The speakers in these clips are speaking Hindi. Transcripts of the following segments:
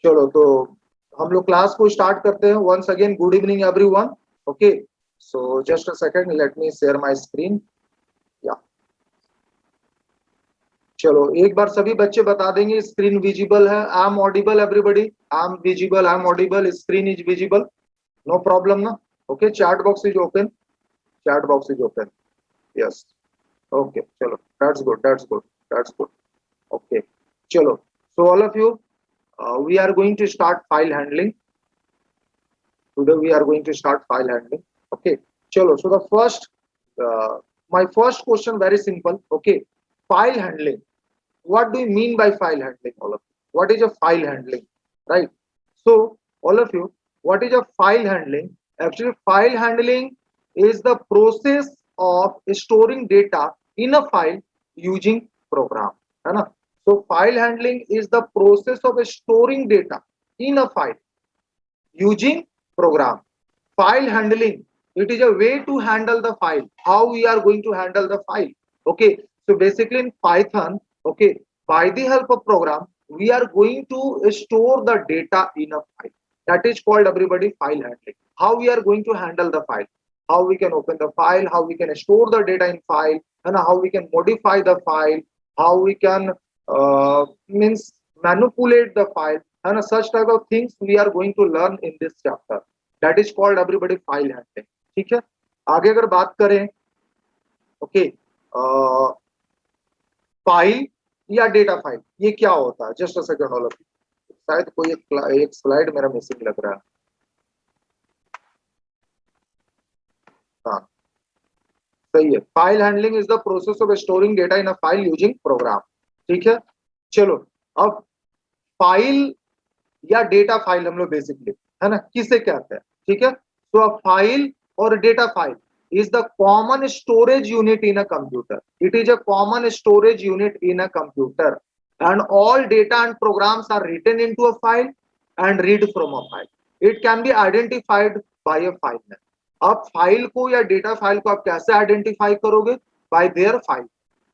चलो तो हम लोग क्लास को स्टार्ट करते हैं। Once again good evening everyone. Okay, so just a second, let me share my screen. या चलो एक बार सभी बच्चे बता देंगे स्क्रीन विजिबल है। I am audible everybody? I am visible, I am audible, screen is visible, no problem ना? Okay, chat box is open, chat box is open, yes. Okay चलो, that's good, that's good, that's good. Okay चलो, so all of you, we are going to start file handling. Today we are going to start file handling. Okay, chalo. So the first, my first question very simple. Okay, file handling. What do you mean by file handling, all of you? What is a file handling, right? So all of you, what is a file handling? Actually, file handling is the process of storing data in a file using program, है ना? So file handling is the process of storing data in a file using program. File handling, it is a way to handle the file. How we are going to handle the file? Okay, so basically in Python, okay, by the help of program, we are going to store the data in a file. That is called, everybody, file handling. How we are going to handle the file? How we can open the file, how we can store the data in file, and how we can modify the file, how we can means manipulate the file, and such type of things we are going to learn in this chapter. That is called, everybody, file handling. ठीक है, आगे अगर बात करें, ओके, फाइल या डेटा फाइल, ये क्या होता है? Just a second all of you, शायद कोई एक स्लाइड मेरा मिसिंग लग रहा है। हाँ सही है, file handling is the process of storing data in a file using program. ठीक है, चलो अब फाइल या डेटा फाइल हम लोग बेसिकली, है ना, किसे कहते हैं? ठीक है, तो अ फाइल और data file is the common storage unit in a computer. It is a common storage unit in a computer, and all data and programs are written into a file and read from a file. It can be identified by a file name. अब फाइल को या डेटा फाइल को आप कैसे आइडेंटिफाई करोगे? बाय देयर फाइल,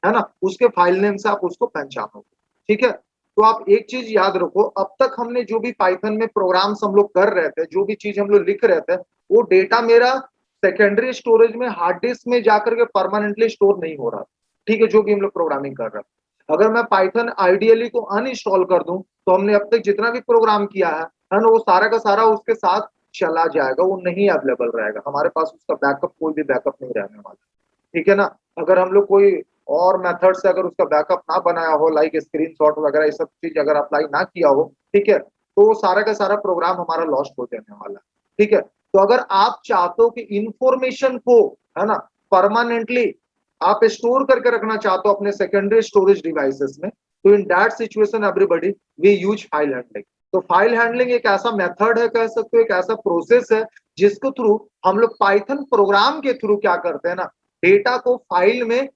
है ना, उसके फाइल नेम से आप उसको पहचानोगे। ठीक है, तो आप एक चीज याद रखो, अब तक हमने जो भी पाइथन में प्रोग्राम्स हम लोग कर रहे थे, जो भी चीज हम लोग लिख रहे थे, वो डेटा मेरा सेकेंडरी स्टोरेज में हार्ड डिस्क में जाकर के परमानेंटली स्टोर नहीं हो रहा। ठीक है, जो भी हम लोग प्रोग्रामिंग कर रहे हैं, अगर मैं पाइथन आइडियली को अनइंस्टॉल कर दूं तो हमने अब तक जितना भी प्रोग्राम किया है ना, वो सारा का सारा उसके साथ चला जाएगा, वो नहीं अवेलेबल रहेगा हमारे पास, उसका बैकअप, कोई भी बैकअप नहीं रहने वाला। ठीक है ना, अगर हम लोग कोई और मेथड से अगर उसका बैकअप ना बनाया हो, लाइक स्क्रीनशॉट वगैरह ये सब चीज अगर अप्लाई ना किया हो, ठीक है, तो सारा का सारा प्रोग्राम हमारा लॉस्ट हो जाने वाला है। ठीक है, तो अगर आप चाहते हो कि इंफॉर्मेशन को, है ना, परमानेंटली आप स्टोर करके रखना चाहते हो अपने सेकेंडरी स्टोरेज डिवाइसेस में, तो in that situation everybody we use file handling. तो फाइल हैंडलिंग एक ऐसा मेथड है, कह सकते हो एक ऐसा प्रोसेस है जिसके थ्रू हम लोग पाइथन प्रोग्राम के थ्रू क्या करते हैं ना, डेटा को फाइल में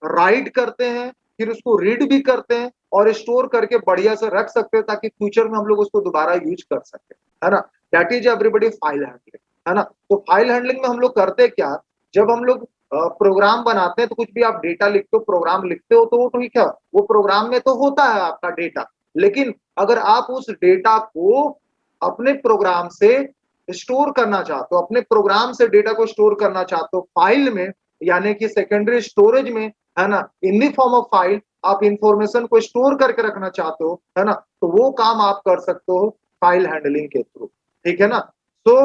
राइट करते हैं, फिर उसको रीड भी करते हैं और स्टोर करके बढ़िया से रख सकते हैं ताकि फ्यूचर में हम लोग उसको दोबारा यूज कर सके, है ना। That is everybody file handling, है ना। तो फाइल हैंडलिंग में हम लोग करते क्या, जब हम लोग प्रोग्राम बनाते हैं तो कुछ भी आप डेटा लिखते हो, प्रोग्राम लिखते हो, तो वो ठीक है, वो प्रोग्राम में तो होता है आपका डेटा, लेकिन अगर आप उस डेटा को अपने प्रोग्राम से स्टोर करना चाहते हो, अपने प्रोग्राम से डेटा को स्टोर करना चाहते हो फाइल में, यानी कि सेकेंडरी स्टोरेज में, है ना, इन द फॉर्म ऑफ फाइल, आप इंफॉर्मेशन को स्टोर करके रखना चाहते हो, है ना, तो वो काम आप कर सकते हो फाइल हैंडलिंग के थ्रू। ठीक है ना। तो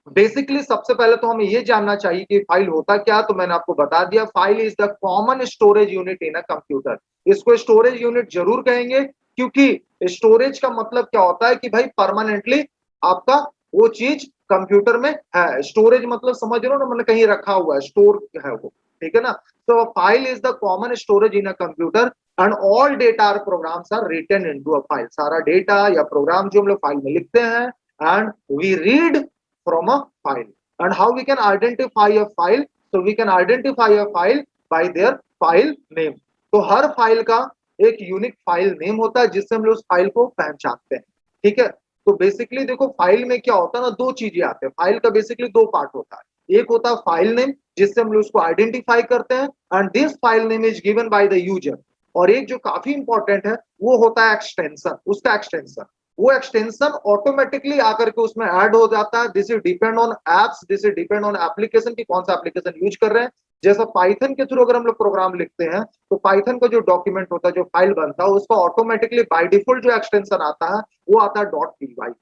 बेसिकली सबसे पहले तो हमें ये जानना चाहिए कि फाइल होता क्या, तो मैंने आपको बता दिया, file is the common storage unit in a computer. इसको स्टोरेज यूनिट जरूर कहेंगे, क्योंकि स्टोरेज का मतलब क्या होता है कि भाई परमानेंटली आपका वो चीज कंप्यूटर में है। स्टोरेज मतलब समझ रहे हो ना, मैंने कहीं रखा हुआ है, स्टोर है वो। ठीक है ना। तो file is the common storage in a computer and all data और programs are written into a file. सारा डेटा या प्रोग्राम जो हम लोग फाइल में लिखते हैं and we read from a file. And how we can identify a file? So we can identify a file by their file name. तो हर फाइल का एक यूनिक फाइल नेम होता है जिससे हम लोग उस फाइल को पहचानते हैं। ठीक है, तो बेसिकली देखो फाइल में क्या होता है ना, दो चीजें आते हैं। फाइल का बेसिकली दो पार्ट होता है, एक होता है फाइल नेम जिससे हम लोग उसको आइडेंटिफाई करते हैं, and this file name is given by the user. और एक जो काफी इंपॉर्टेंट है वो होता है एक्सटेंशन, उसका एक्सटेंशन। वो एक्सटेंशन ऑटोमेटिकली आकर के उसमें ऐड हो जाता है। This is depend on apps, this is depend on application की कौन सा एप्लीकेशन यूज कर रहे हैं। जैसा पाइथन के थ्रू अगर हम लोग प्रोग्राम लिखते हैं तो पाइथन का जो डॉक्यूमेंट होता है, जो फाइल बनता है, उसका ऑटोमेटिकली बाय डिफॉल्ट जो एक्सटेंशन आता है वो आता है .py।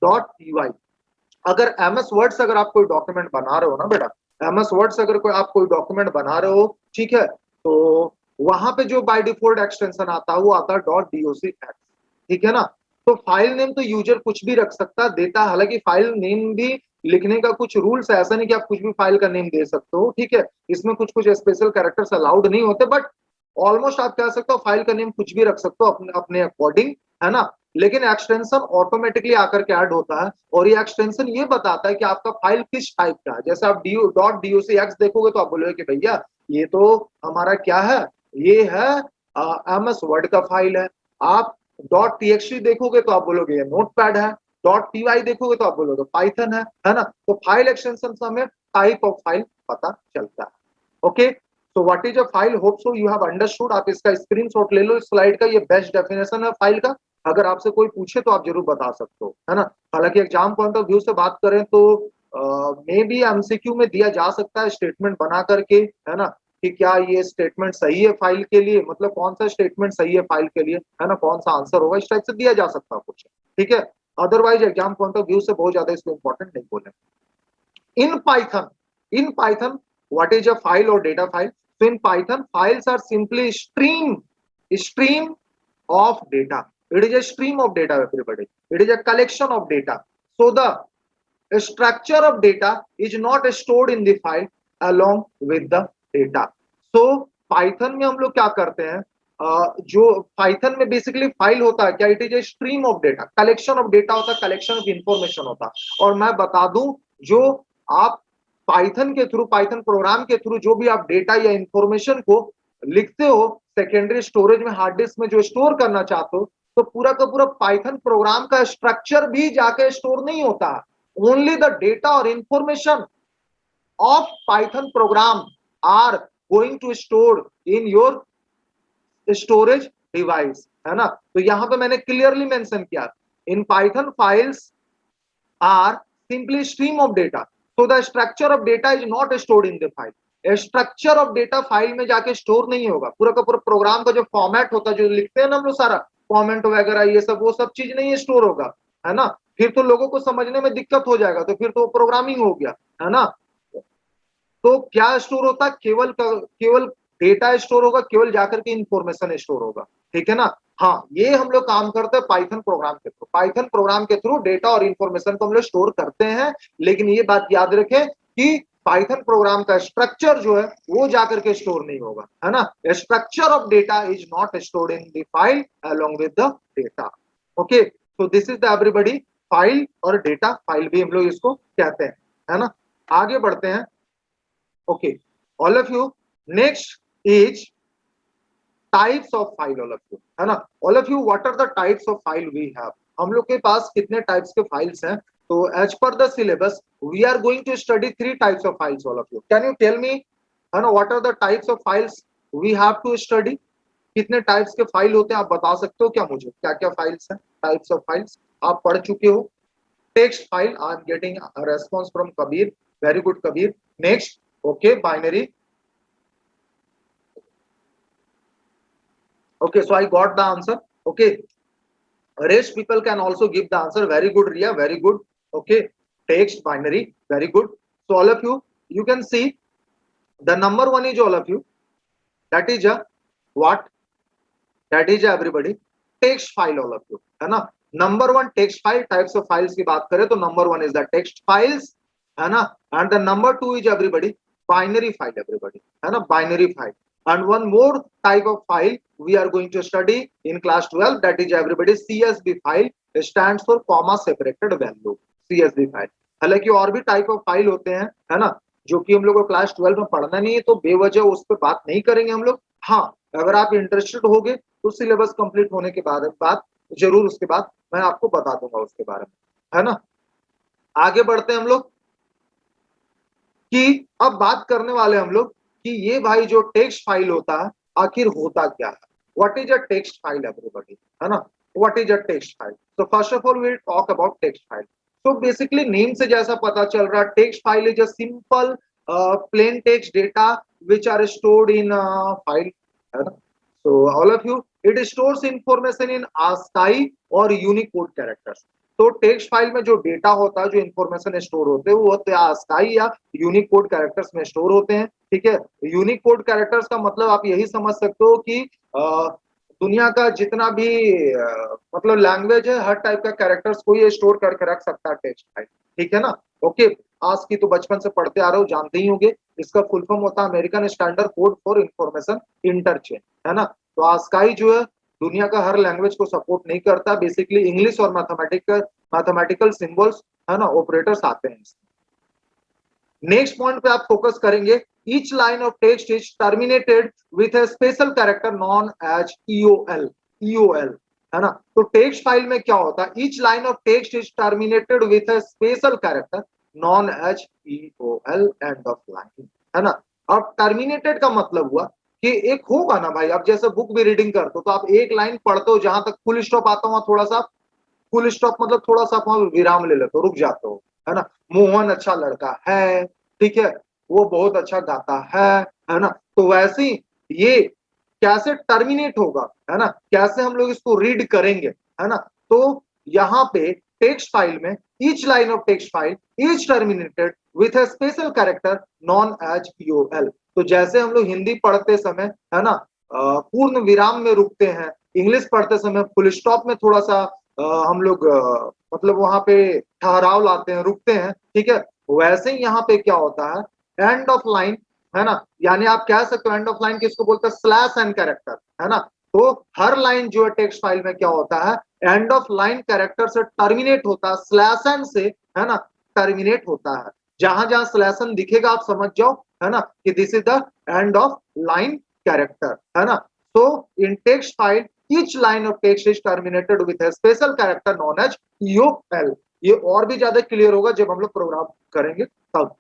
.py अगर एमएस वर्ड से अगर आप कोई डॉक्यूमेंट बना रहे हो ना बेटा, एमएस वर्ड से अगर कोई आप कोई डॉक्यूमेंट बना रहे हो, ठीक है, तो वहां पे जो बाय डिफॉल्ट एक्सटेंशन आता है वो आता है .docx, ठीक है ना। तो फाइल नेम तो यूजर कुछ भी रख सकता देता, हालांकि फाइल नेम भी लिखने का कुछ रूल्स है, ऐसा नहीं कि आप कुछ भी फाइल का नेम दे सकते हो, ठीक है, इसमें कुछ कुछ स्पेशल कैरेक्टर्स अलाउड नहीं होते, बट ऑलमोस्ट आप कह सकते हो फाइल का नेम कुछ भी रख सकते हो अपने अपने अकॉर्डिंग, है ना। लेकिन एक्सटेंशन ऑटोमेटिकली आकर के ऐड होता है और ये एक्सटेंशन ये बताता है कि आपका फाइल किस टाइप का है। जैसे आप .docx देखोगे तो आप बोलोगे कि भैया ये तो हमारा क्या है, ये है एमएस वर्ड का फाइल है। आप .txt देखोगे तो आप बोलोगे ये नोटपैड है। .py देखोगे तो आप बोलोगे पाइथन है ना। तो फाइल एक्सटेंशन से हमें टाइप ऑफ फाइल पता चलता है। ओके, तो what is a file, hope so you have understood. आप इसका स्क्रीनशॉट ले लो इस स्लाइड का, ये बेस्ट डेफिनेशन है फाइल का। अगर आपसे कोई पूछे तो आप जरूर बता सकते हो, है ना। हालांकि एग्जाम पॉइंट ऑफ व्यू से बात करें तो मे बी एमसीक्यू में दिया जा सकता है स्टेटमेंट बना करके, है ना, कि क्या ये स्टेटमेंट सही है फाइल के लिए, मतलब कौन सा स्टेटमेंट सही है फाइल के लिए, है ना, कौन सा आंसर होगा, इस टाइप से दिया जा सकता है कुछ, ठीक है। Otherwise exam point of view से बहुत ज्यादा इसको इंपॉर्टेंट नहीं बोले। in python in python what is a file or data file? So in python files are simply stream of data. It is a stream of data, everybody. It is a collection of data. So the structure of data is not stored in the file along with the data. So python में हम लोग क्या करते हैं, जो पाइथन में बेसिकली फाइल होता है क्या, it is a stream of data, collection of data होता है, कलेक्शन ऑफ इंफॉर्मेशन होता है। और मैं बता दूं, जो आप पाइथन के थ्रू, पाइथन प्रोग्राम के थ्रू जो भी आप डेटा या इंफॉर्मेशन को लिखते हो सेकेंडरी स्टोरेज में, हार्ड डिस्क में जो स्टोर करना चाहते हो, तो पूरा का पूरा पाइथन प्रोग्राम का स्ट्रक्चर भी जाके स्टोर नहीं होता। ओनली द डेटा और information of Python program are going to store in your storage device, है ना। तो यहां पे मैंने क्लियरली मेंशन किया, in Python files are simply stream of data, so the structure of data is not stored in the file. Structure of data file में जाके स्टोर नहीं होगा, पूरा का पूरा प्रोग्राम का जो फॉर्मेट होता है, जो लिखते हैं ना हम लोग सारा कमेंट वगैरह ये सब, वो सब चीज नहीं स्टोर होगा, है ना। फिर तो लोगों को समझने में दिक्कत हो जाएगा, तो फिर तो प्रोग्रामिंग हो गया, है ना। तो क्या स्टोर होता है, केवल डेटा स्टोर होगा, केवल जाकर के इंफॉर्मेशन स्टोर होगा, ठीक है ना। हाँ, ये हम लोग काम करते हैं पाइथन प्रोग्राम के थ्रू। पाइथन प्रोग्राम के थ्रू डेटा और इंफॉर्मेशन को हम लोग स्टोर करते हैं, लेकिन ये बात याद रखें कि पाइथन प्रोग्राम का स्ट्रक्चर जो है वो जाकर के स्टोर नहीं होगा, है ना। Structure of data is not stored in the file along with the data. Okay, so this is the everybody file और डेटा, फाइल भी हम लोग इसको कहते हैं, है ना। आगे बढ़ते हैं। Okay, all of you, next is types of file, all of you, है ना। all of you, what are the types of file we have? हम लोग के पास कितने टाइप्स के फाइल्स हैं? तो as per the syllabus we are going to study 3 types of files, all of you. Can you tell me, है ना, what are the types of files we have to study? कितने टाइप्स के फाइल होते हैं आप बता सकते हो क्या मुझे, क्या क्या फाइल्स हैं, टाइप्स ऑफ फाइल्स आप पढ़ चुके हो? Text file, I am getting a response from Kabir, very good Kabir. Next, okay, binary. Okay, so I got the answer. Okay, rest people can also give the answer. Very good Ria, very good. Okay, text, binary, very good. So all of you, you can see the number one is all of you, that is a what, that is everybody text file, all of you, है ना। Number one text file, types of files की बात करें तो number one is the text files, है ना। And the number two is everybody binary file, everybody, है ना, binary file. And one more type of file we are going to study in class 12, that is everybody CSV file, stands for comma separated value, CSV file. हालांकि और भी टाइप ऑफ फाइल होते हैं, है ना, जो कि हम लोग को क्लास 12 में पढ़ना नहीं है, तो बेवजह उस पर बात नहीं करेंगे हम लोग। हाँ, अगर आप इंटरेस्टेड होगे तो सिलेबस कंप्लीट होने के बाद जरूर उसके बाद मैं आपको बता दूंगा उसके बारे में, है ना। आगे बढ़ते हैं हम लोग कि अब बात करने वाले हम लोग कि ये भाई जो टेक्स्ट फाइल होता है आखिर होता क्या है, what is a text file, everybody, है ना। what is a text file? So first of all we'll talk about text file. So basically name से जैसा पता चल रहा, text file is a simple plain text data which are stored in file, है ना? So all of you, it stores information in ASCII और Unicode characters. तो टेक्स्ट फाइल में जो डेटा होता है, जो इन्फॉर्मेशन स्टोर होते हैं, वो होते हैं ASCII या यूनिकोड कैरेक्टर्स में स्टोर होते हैं, ठीक है। यूनिकोड कैरेक्टर्स का मतलब आप यही समझ सकते हो कि दुनिया का जितना भी मतलब लैंग्वेज है, हर टाइप का कैरेक्टर्स को ये स्टोर करके रख सकता है टेक्स्ट फाइल, ठीक है ना। ओके, आज की तो बचपन से पढ़ते आ रहे हो, जानते ही होंगे। इसका फुल फॉर्म होता है American standard code for information interchange, है ना। तो ASCII जो है दुनिया का हर लैंग्वेज को सपोर्ट नहीं करता, बेसिकली इंग्लिश और मैथमेटिकल सिंबल्स, है ना, ऑपरेटर्स आते हैं इसमें। नेक्स्ट पॉइंट पे आप फोकस करेंगे, each line of text is terminated with a special character known as EOL, EOL, है ना। तो टेक्स्ट फाइल में क्या होता है, each line of text is terminated with a special character known as EOL, end of line, है ना। अब टर्मिनेटेड का मतलब हुआ कि एक होगा ना भाई, आप जैसे बुक भी रीडिंग करते हो तो आप एक लाइन पढ़ते हो, जहां तक फुल स्टॉप आता हो थोड़ा सा, फुल स्टॉप मतलब थोड़ा सा वहां विराम ले लेते हो, रुक जाते हो, है ना। मोहन अच्छा लड़का है, ठीक है, वो बहुत अच्छा गाता है ना। तो वैसे ही ये कैसे टर्मिनेट होगा, है ना, कैसे हम लोग इसको रीड करेंगे, है ना। तो यहाँ पे टेक्स्ट फाइल में each line of text file is terminated with a special character known as EOL. तो जैसे हम लोग हिंदी पढ़ते समय, है ना, पूर्ण विराम में रुकते हैं, इंग्लिश पढ़ते समय फुल स्टॉप में थोड़ा सा हम लोग मतलब वहां पे ठहराव लाते हैं, रुकते हैं, ठीक है। वैसे ही यहाँ पे क्या होता है, एंड ऑफ लाइन, है ना, यानी आप कह सकते हो एंड ऑफ लाइन किसको बोलते हैं, स्लैश एंड कैरेक्टर, है ना। तो हर लाइन जो है टेक्स्ट फाइल में क्या होता है, एंड ऑफ लाइन कैरेक्टर से टर्मिनेट होता है, स्लैश एंड से, है ना, टर्मिनेट होता है। जहां जहां स्लैश एंड दिखेगा आप समझ जाओ, है ना, कि this is the end of line character, है ना। So in text file, each line of text is terminated with a special character known as EOL. ये और भी ज्यादा क्लियर होगा जब हम लोग प्रोग्राम करेंगे तब।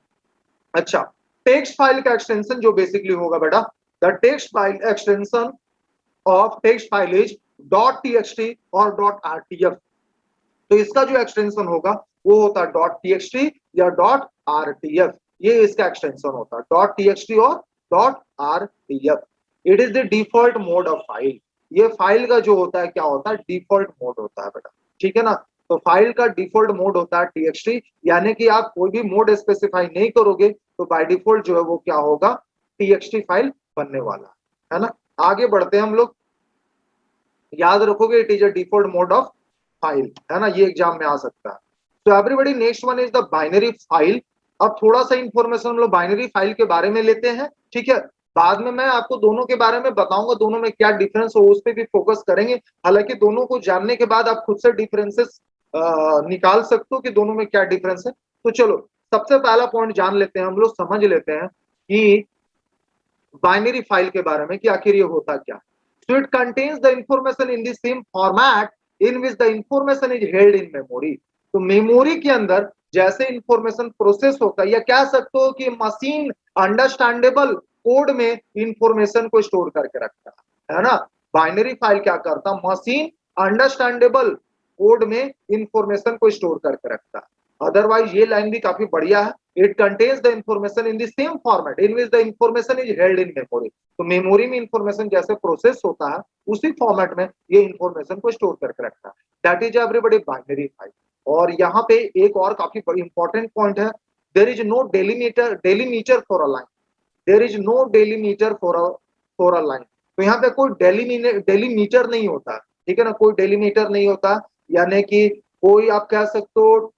अच्छा, टेक्स्ट फाइल का एक्सटेंशन जो बेसिकली होगा बेटा, the text file extension of text file is .txt और .rtf। तो इसका जो एक्सटेंशन होगा वो होता है .txt या .rtf, ये इसका एक्सटेंशन होता है .txt और .rtf। It is the default mode of file. ये फाइल का जो होता है क्या होता है, डिफॉल्ट मोड होता है बेटा, ठीक है ना। तो फाइल का डिफॉल्ट मोड होता है txt, यानी कि आप कोई भी मोड स्पेसिफाई नहीं करोगे तो बाय डिफॉल्ट जो है वो क्या होगा, txt फाइल बनने वाला है ना। आगे बढ़ते हैं हम लोग, याद रखोगे it is a default mode of file, है ना, ये एग्जाम में आ सकता है। तो everybody, next one is the binary file. अब थोड़ा सा इंफॉर्मेशन हम लोग बाइनरी फाइल के बारे में लेते हैं, ठीक है। बाद में मैं आपको दोनों के बारे में बताऊंगा, दोनों में क्या डिफरेंस हो उस पर भी फोकस करेंगे। हालांकि दोनों को जानने के बाद आप खुद से डिफरेंसेस निकाल सकते हो कि दोनों में क्या डिफरेंस है। तो चलो सबसे पहला पॉइंट जान लेते हैं, हम लोग समझ लेते हैं कि बाइनरी फाइल के बारे में कि आखिर ये होता क्या। So it contains the information in the same format in which the information is held in memory. तो मेमोरी के अंदर जैसे इंफॉर्मेशन प्रोसेस होता है, या कह सकते हो कि मशीन अंडरस्टैंडेबल कोड में इंफॉर्मेशन को स्टोर करके रखता है ना। बाइनरी फाइल क्या करता, मशीन अंडरस्टैंडेबल कोड में इंफॉर्मेशन को स्टोर करके रखता है। अदरवाइज ये लाइन भी काफी बढ़िया है, it contains the information in the same format in which the information is held in memory. तो मेमोरी में इंफॉर्मेशन जैसे प्रोसेस होता है उसी फॉर्मेट में ये इंफॉर्मेशन को स्टोर करके रखता है, that is everybody binary file. और यहाँ पे एक और काफी इंपॉर्टेंट पॉइंट है, there is no delimiter for a line, there is no delimiter for a line. तो यहाँ पे कोई डेलीमीटर नहीं होता, ठीक है ना, कोई डेलीमीटर नहीं होता, यानी कि कोई आप कह सकते हो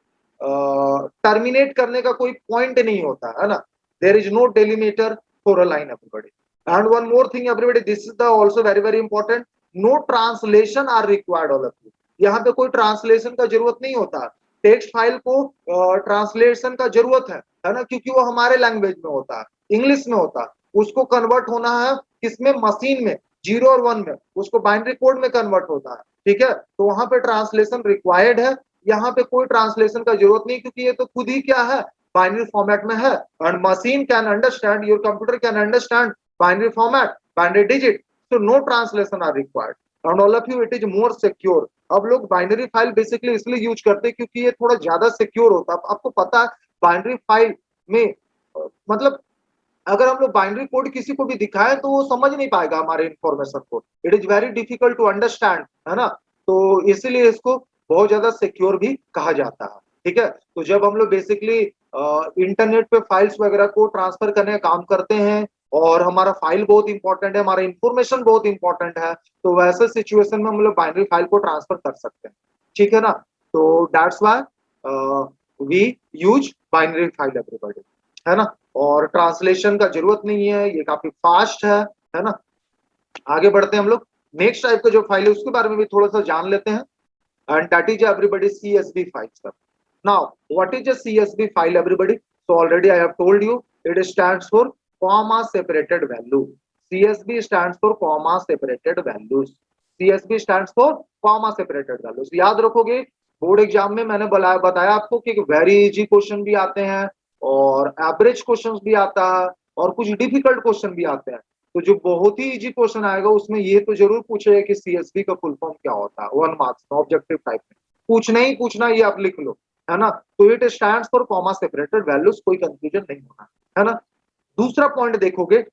टर्मिनेट करने का कोई पॉइंट नहीं होता, है ना। There is no delimiter for a line everybody. And one more thing everybody, this is the also very very important, no translation are required all of you. यहाँ पे कोई ट्रांसलेशन का जरूरत नहीं होता, टेक्स्ट फाइल को ट्रांसलेशन का जरूरत है ना, क्योंकि वो हमारे लैंग्वेज में होता है, इंग्लिश में होता है। उसको कन्वर्ट होना है किसमें, मशीन में, 0 और 1 में, उसको बाइनरी कोड में कन्वर्ट होता है, ठीक है। तो वहां पे ट्रांसलेशन रिक्वायर्ड है, यहाँ पे कोई ट्रांसलेशन का जरूरत नहीं, क्योंकि ये तो खुद ही क्या है, बाइनरी फॉर्मेट में है। And machine can understand, your computer can understand binary format, binary digit, so no translation are required. And all of you it is more secure. अब लोग बाइनरी फाइल बेसिकली इसलिए यूज करते हैं क्योंकि ये थोड़ा ज्यादा सिक्योर होता है। आपको पता है बाइनरी फाइल में मतलब अगर हम लोग बाइनरी कोड किसी को भी दिखाएं तो वो समझ नहीं पाएगा हमारे इंफॉर्मेशन को, it is very difficult to understand, है ना। तो इसीलिए इसको बहुत ज्यादा सिक्योर भी कहा जाता है, ठीक है। तो जब हम लोग बेसिकली इंटरनेट पे फाइल्स वगैरह को ट्रांसफर करने का काम करते हैं और हमारा फाइल बहुत इंपॉर्टेंट है, हमारा इंफॉर्मेशन बहुत इंपॉर्टेंट है, तो वैसे सिचुएशन में हम लोग बाइनरी फाइल को ट्रांसफर कर सकते हैं, ठीक है ना। तो that's why we use binary file everybody, है ना। और ट्रांसलेशन का जरूरत नहीं है, ये काफी फास्ट है ना। आगे बढ़ते हैं हम लोग, नेक्स्ट टाइप का जो फाइल है उसके बारे में भी थोड़ा सा जान लेते हैं, and that is everybody CSV file, sir. Now what is a CSV file everybody? So already I have told you it stands for comma separated value. CSV stands for comma separated values. CSV stands for comma separated values. याद रखोगे बोर्ड एग्जाम में मैंने बताया आपको कि वेरी इजी क्वेश्चन भी आते हैं और एवरेज क्वेश्चंस भी आता है और कुछ डिफिकल्ट क्वेश्चन भी आते हैं। तो जो बहुत ही इजी क्वेश्चन आएगा उसमें ये तो जरूर पूछेगा कि सीएसवी का फुल फॉर्म क्या होता है, 1 मार्क्स ऑब्जेक्टिव टाइप में पूछना ही पूछना, ये आप लिख लो, है ना। तो it stands for comma separated values, कोई कंफ्यूजन नहीं होना, है ना। दूसरा पॉइंट देखोगे,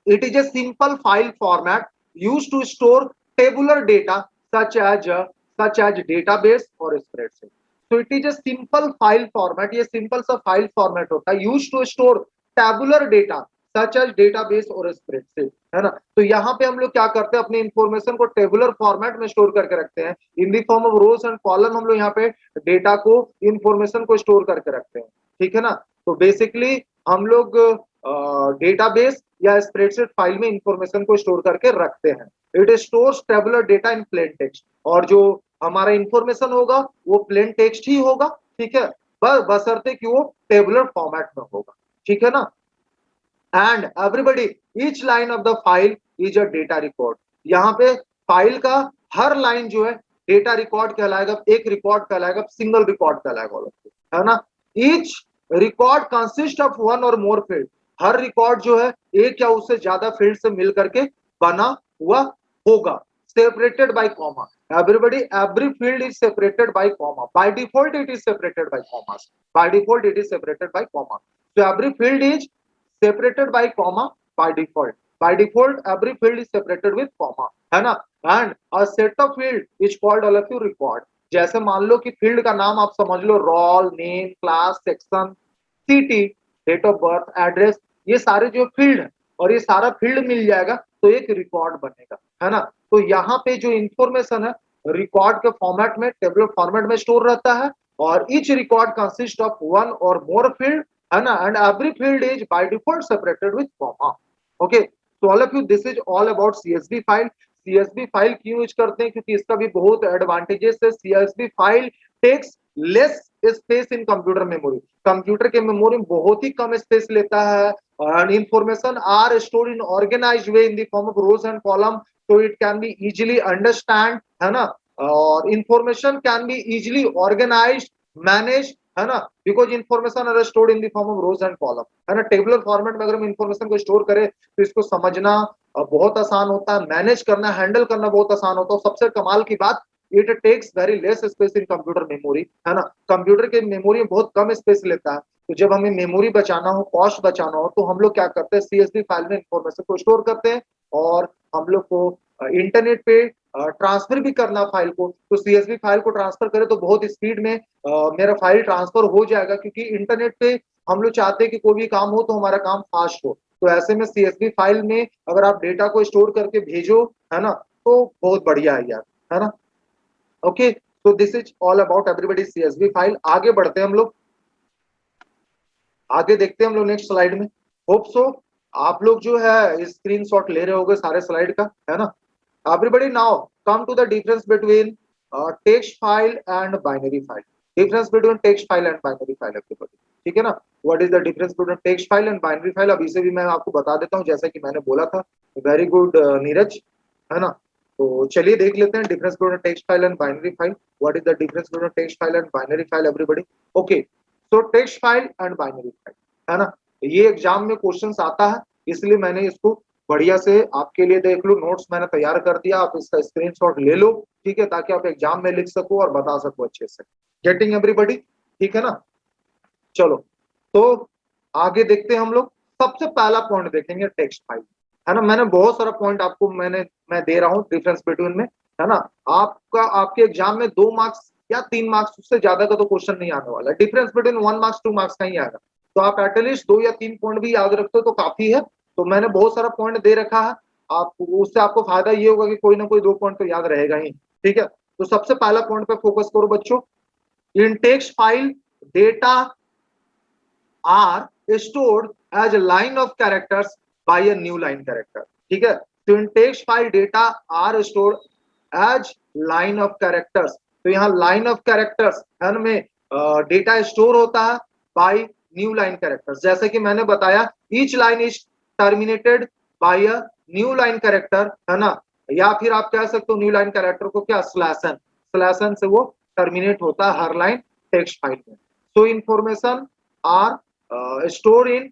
it is a simple file format used to store tabular data such as database or spreadsheet. So it is a simple file format, ये simple सा file format होता है used to store tabular data such as database और spreadsheet, है ना। तो यहाँ पे हम लोग क्या करते हैं, अपने इंफॉर्मेशन को टेबुलर फॉर्मेट में स्टोर करके रखते हैं, इन the form of rows and column हम लोग यहाँ पे डेटा को, इंफॉर्मेशन को स्टोर करके रखते हैं, ठीक है ना। तो बेसिकली हम लोग डेटाबेस या स्प्रेडशीट फाइल में इंफॉर्मेशन को स्टोर करके रखते हैं। It stores tabular data in plain text, और जो हमारा इंफॉर्मेशन होगा वो प्लेन टेक्स्ट ही होगा, ठीक है, बशर्ते कि वो टेबुलर फॉर्मेट में होगा, ठीक है ना। And everybody each line of the file is a data record. यहाँ पे फाइल का हर लाइन जो है डेटा रिकॉर्ड कहलाएगा, एक रिकॉर्ड कहलाएगा, सिंगल रिकॉर्ड कहलाएगा, है ना। Each record consist of one और मोर फील्ड, हर रिकॉर्ड जो है एक या उससे ज्यादा फील्ड से मिल करके बना हुआ होगा, separated by comma. Everybody every field is separated by comma, by default it is separated by comma, by default it is separated by comma. So every field is separated by comma by default. By default, every field is separated with comma, है ना। And a set of field is called all of you record. जैसे मान लो कि फील्ड का नाम आप समझ लो roll, name, class, section, city, date of birth, address, ये सारे जो फील्ड है और ये सारा फील्ड मिल जाएगा तो एक रिकॉर्ड बनेगा, है ना। तो यहाँ पे जो इंफॉर्मेशन है रिकॉर्ड के फॉर्मेट में, टेबुलर फॉर्मेट में स्टोर रहता है, और each record consist of one और मोर फील्ड, है ना, and every field is by default separated with comma. Okay, so all of you, this is all about CSV file. CSV file क्यों यूज करते हैं, क्योंकि इसका भी बहुत एडवांटेजेस है। CSV file takes less space in computer memory, computer के मेमोरी में बहुत ही कम स्पेस लेता है, and information are stored in organized way in the form of rows and column, so it can be easily understand, है ना। और information can be easily organized, manage, है ना, because information are stored in the form of rows and column, है ना। टेबुलर फॉर्मेट में अगर हम इन्फॉर्मेशन को स्टोर करें तो इसको समझना बहुत आसान होता है, मैनेज करना, हैंडल करना बहुत आसान होता है। सबसे कमाल की बात, it takes very less space in computer memory, है ना। कंप्यूटर के मेमोरी में बहुत कम स्पेस लेता है, तो जब हमें मेमोरी बचाना हो, कॉस्ट बचाना हो, तो हम लोग क्या करते हैं, सीएसवी फाइल में इंफॉर्मेशन को स्टोर करते हैं, और हम लोग को इंटरनेट पे ट्रांसफर भी करना फाइल को, तो सीएसवी फाइल को ट्रांसफर करें तो बहुत स्पीड में मेरा फाइल ट्रांसफर हो जाएगा, क्योंकि इंटरनेट पे हम लोग चाहते हैं कि कोई भी काम हो तो हमारा काम फास्ट हो। तो ऐसे में सीएसवी फाइल में अगर आप डेटा को स्टोर करके भेजो, है ना, तो बहुत बढ़िया है यार, है ना। ओके, तो this is all about everybody CSV file. आगे बढ़ते हैं हम लोग, आगे देखते हैं हम लोग नेक्स्ट स्लाइड में। होप सो आप लोग जो है स्क्रीनशॉट ले रहे होंगे सारे स्लाइड का, है ना। Everybody now come to the difference between text file and binary file. Difference between text file and binary file everybody, ठीक है ना। What is the difference between text file and binary file? अब इसे भी मैं आपको बता देता हूँ, जैसा कि मैंने बोला था। वेरी गुड नीरज, है ना। तो चलिए देख लेते हैं difference between text file and binary file. What is the difference between text file and binary file everybody? Okay, so text file and binary file, है ना, ये एग्जाम में क्वेश्चंस आता है, इसलिए मैंने इसको बढ़िया से आपके लिए देख लो, नोट्स मैंने तैयार कर दिया, आप इसका स्क्रीनशॉट ले लो, ठीक है, ताकि आप एग्जाम में लिख सको और बता सको अच्छे से। गेटिंग एवरीबॉडी, ठीक है ना। चलो, तो आगे देखते हैं हम लोग। सबसे पहला पॉइंट देखेंगे टेक्स्ट फाइल, है ना। मैंने बहुत सारा पॉइंट आपको मैं दे रहा हूँ डिफरेंस बिटवीन में, है ना। आपका आपके एग्जाम में 2 मार्क्स या 3 मार्क्स, उससे ज्यादा का तो क्वेश्चन नहीं आने वाला। डिफरेंस बिटवीन 1 मार्क्स 2 मार्क्स का ही आएगा। तो आप एटलीस्ट 2 या 3 पॉइंट भी याद रखते हो तो काफी है। तो मैंने बहुत सारा पॉइंट दे रखा है, आप उससे आपको फायदा ये होगा कि कोई ना कोई 2 पॉइंट तो याद रहेगा ही, ठीक है। तो सबसे पहला पॉइंट पे फोकस करो बच्चों। In text file data are stored as a line of characters by a new line character, ठीक है। तो in text file data are stored as line of characters, तो यहाँ line of characters में डेटा स्टोर होता है by new line characters। जैसे कि मैंने बताया each line is terminated by a new line character, है ना। या फिर आप कह सकते हो न्यू लाइन कैरेक्टर को क्या, स्लैशन, स्लैशन से वो टर्मिनेट होता है हर लाइन टेक्स्ट फाइल में। So information are stored in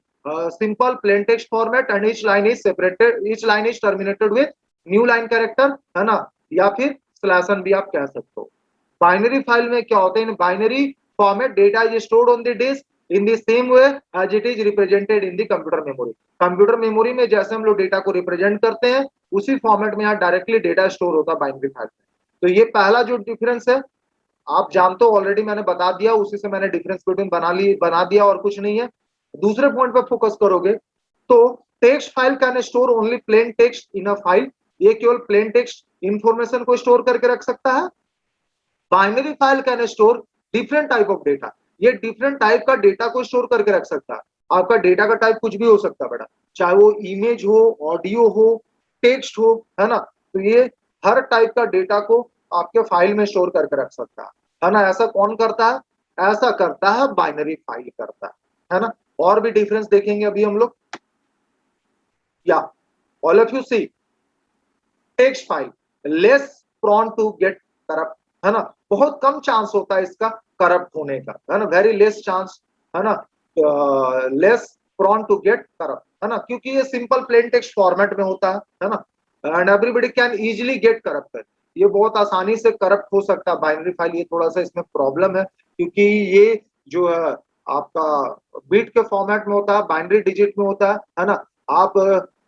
simple plain text format and each line is separated, each line is terminated with new line character, है ना, या फिर स्लैशन भी आप कह सकते हो। बाइनरी फाइल में क्या होता है, in binary format data is stored on the disk in the same way as it is represented in the computer memory. Computer memory में जैसे हम लोग डेटा को रिप्रेजेंट करते हैं उसी फॉर्मेट में यहाँ डायरेक्टली डेटा स्टोर होता है बाइनरी फाइल में। तो ये पहला जो डिफरेंस है आप जानते हो, ऑलरेडी मैंने बता दिया, उसी से मैंने डिफरेंस बिटवीन बना दिया और कुछ नहीं है। दूसरे पॉइंट पे फोकस करोगे तो text file can store only plain text in a file, ये केवल प्लेन टेक्स्ट इंफॉर्मेशन को स्टोर करके रख सकता है। Binary file can store different type of data, ये डिफरेंट टाइप का डेटा को स्टोर करके रख सकता है। आपका डेटा का टाइप कुछ भी हो सकता है बेटा, चाहे वो इमेज हो, ऑडियो हो, टेक्स्ट हो, है ना। तो ये हर टाइप का डेटा को आपके फाइल में स्टोर करके रख सकता है ना। ऐसा कौन करता है, ऐसा करता है बाइनरी फाइल करता है ना। और भी डिफरेंस देखेंगे अभी हम लोग। या all of you see text file less prone to get corrupt, है ना। बहुत कम चांस होता है इसका करप्ट होने का, है ना, वेरी लेस चांस, है ना, less prone to get corrupt, है ना, क्योंकि ये सिंपल प्लेन टेक्स्ट फॉर्मेट में होता है ना। And everybody can easily get corrupt, ये बहुत आसानी से करप्ट हो सकता है बाइनरी फाइल। ये थोड़ा सा इसमें प्रॉब्लम है क्योंकि ये जो है आपका बिट के फॉर्मेट में होता है, बाइनरी डिजिट में होता है ना। आप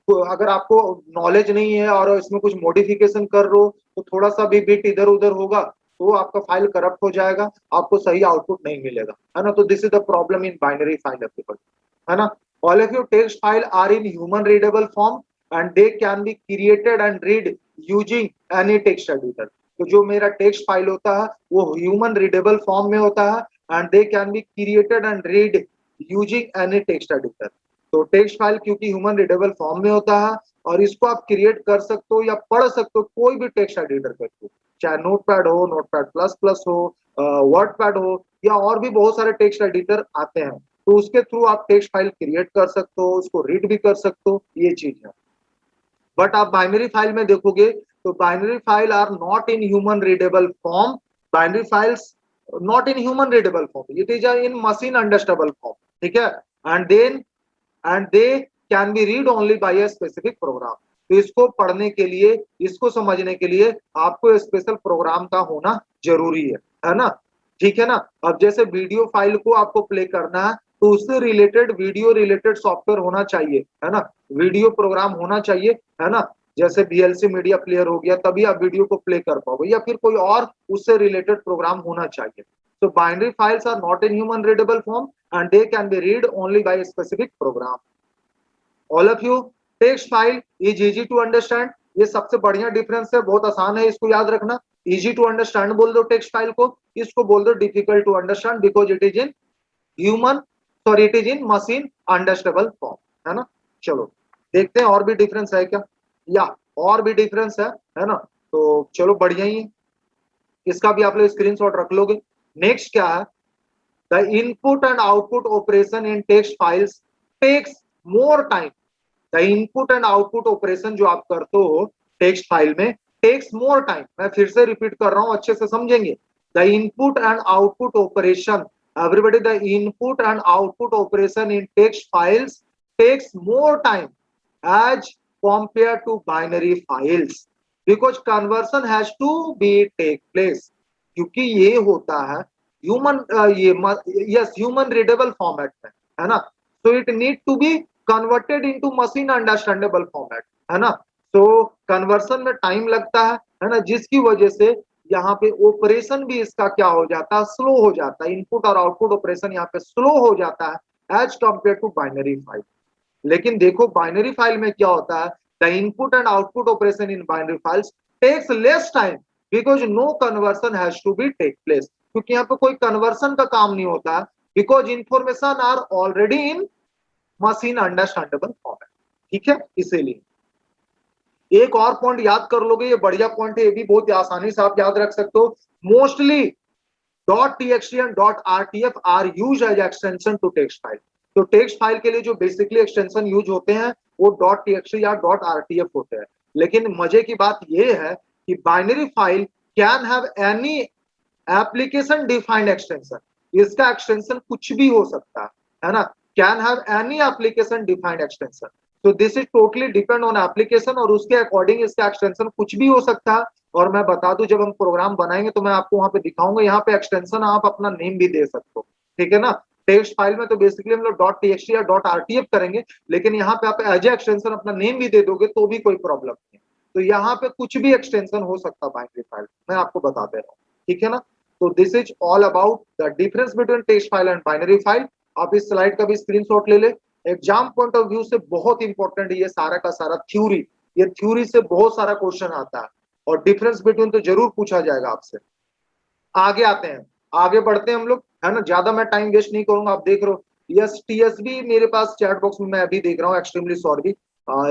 अगर आपको नॉलेज नहीं है और इसमें कुछ मॉडिफिकेशन कर रहे हो तो थोड़ा सा भी बिट इधर उधर होगा तो आपका फाइल करप्ट हो जाएगा, आपको सही आउटपुट नहीं मिलेगा, है ना। तो this is the problem in binary file application, है ना। All of your text file are in human readable form and they can be created and read using any text editor. तो जो मेरा टेक्स्ट फाइल होता है वो ह्यूमन रीडेबल फॉर्म में होता है and they can be created and read using any text editor. तो टेक्स्ट फाइल क्योंकि ह्यूमन रीडेबल फॉर्म में होता है और इसको आप क्रिएट कर सकते हो या पढ़ सकते हो कोई भी टेक्स्ट एडिटर के थ्रू, चाहे नोटपैड हो, नोटपैड प्लस प्लस हो, वर्डपैड हो, या और भी बहुत सारे टेक्स्ट एडिटर आते हैं। तो उसके थ्रू आप टेक्स्ट फाइल क्रिएट कर सकते हो, उसको रीड भी कर सकते हो, ये चीज है। बट आप बाइनरी फाइल में देखोगे तो binary file are not in human readable form, binary files not in human readable form, it is in machine understandable form, ठीक है। And they can be read only by a specific program. तो इसको पढ़ने के लिए, इसको समझने के लिए आपको स्पेशल प्रोग्राम का होना जरूरी है ना, ठीक है ना। अब जैसे वीडियो फाइल को आपको प्ले करना है तो उससे रिलेटेड वीडियो रिलेटेड सॉफ्टवेयर होना चाहिए, है ना, वीडियो प्रोग्राम होना चाहिए, है ना। जैसे VLC मीडिया प्लेयर हो गया, तभी आप वीडियो को प्ले कर पाओगे, या फिर कोई और उससे रिलेटेड प्रोग्राम होना चाहिए। So binary files are not in human readable form and they can be read only by a specific program. All of you, text file is easy to understand, ये सबसे बढ़िया डिफरेंस है, बहुत आसान है इसको याद रखना। इजी टू अंडरस्टैंड बोल दो टेक्स्ट फाइल को, इसको बोल दो difficult to understand because it is in human, sorry it is in machine understandable form, है ना। चलो देखते हैं और भी डिफरेंस है क्या, या और भी डिफरेंस है ना। तो चलो बढ़िया ही है, इसका भी आप लोग स्क्रीनशॉट रख लोगे। नेक्स्ट क्या है, the input and output operation in text files takes more time. The input and output operation जो आप करते हो टेक्स्ट फाइल में टेक्स मोर टाइम। मैं फिर से रिपीट कर रहा हूं, अच्छे से समझेंगे। The input and output operation, everybody, the input and output operation in text files takes more time as compared to binary files because conversion has to be take place, क्योंकि ये होता है ह्यूमन ह्यूमन रीडेबल फॉर्मेट में, है ना. So it need to be converted into machine understandable format, है ना. तो कन्वर्सन में टाइम लगता है ना, जिसकी वजह से यहाँ पे ऑपरेशन भी इसका क्या हो जाता है, स्लो हो जाता है. इनपुट और आउटपुट ऑपरेशन यहाँ पे स्लो हो जाता है as compare to binary file. लेकिन देखो बाइनरी फाइल में क्या होता है, the input and output operation in binary files takes less time because no conversion has to be take place, क्योंकि यहाँ पे कोई कन्वर्सन का काम नहीं होता है because information are already in machine understandable format. ठीक है, इसीलिए एक और पॉइंट याद कर लोगे, ये बढ़िया पॉइंट है, ये भी बहुत आसानी से आप याद रख सकते हो. Mostly .txt and .rtf are used as extension to text file. तो टेक्स्ट फाइल के लिए जो बेसिकली एक्सटेंशन यूज होते हैं वो .txt या .rtf होते हैं. लेकिन मजे की बात ये है कि binary file can have any application defined extension. इसका एक्सटेंशन कुछ भी हो सकता है ना, can have any application defined extension. तो this is totally depend on application और उसके अकॉर्डिंग इसका एक्सटेंशन कुछ भी हो सकता है. और मैं बता दूं जब हम प्रोग्राम बनाएंगे तो मैं आपको वहां पे दिखाऊंगा, यहाँ पे एक्सटेंशन आप अपना नेम भी दे सकते हो. ठीक है ना, टेक्स्ट फाइल में तो बेसिकली हम लोग .txt या .rtf करेंगे, लेकिन यहाँ पे आप एज ए एक्सटेंशन अपना नेम भी दे दोगे तो भी कोई प्रॉब्लम नहीं है. तो यहाँ पे कुछ भी एक्सटेंशन हो सकता है बाइनरी फाइल, मैं आपको बता दे रहा हूँ. ठीक है ना, तो this is all about the difference between text file and binary file. आप इस स्लाइड का भी स्क्रीनशॉट ले ले. एग्जाम पॉइंट ऑफ व्यू से बहुत इंपॉर्टेंट है ये सारा का सारा थ्योरी. ये थ्योरी से बहुत सारा क्वेश्चन आता है और डिफरेंस बिटवीन तो जरूर पूछा जाएगा आपसे. आगे आते हैं, आगे बढ़ते हैं हम लोग, है ना. ज्यादा मैं टाइम वेस्ट नहीं करूंगा. आप देख रहे हो यस टीएसबी मेरे पास चैट बॉक्स में मैं अभी देख रहा हूँ. Extremely sorry,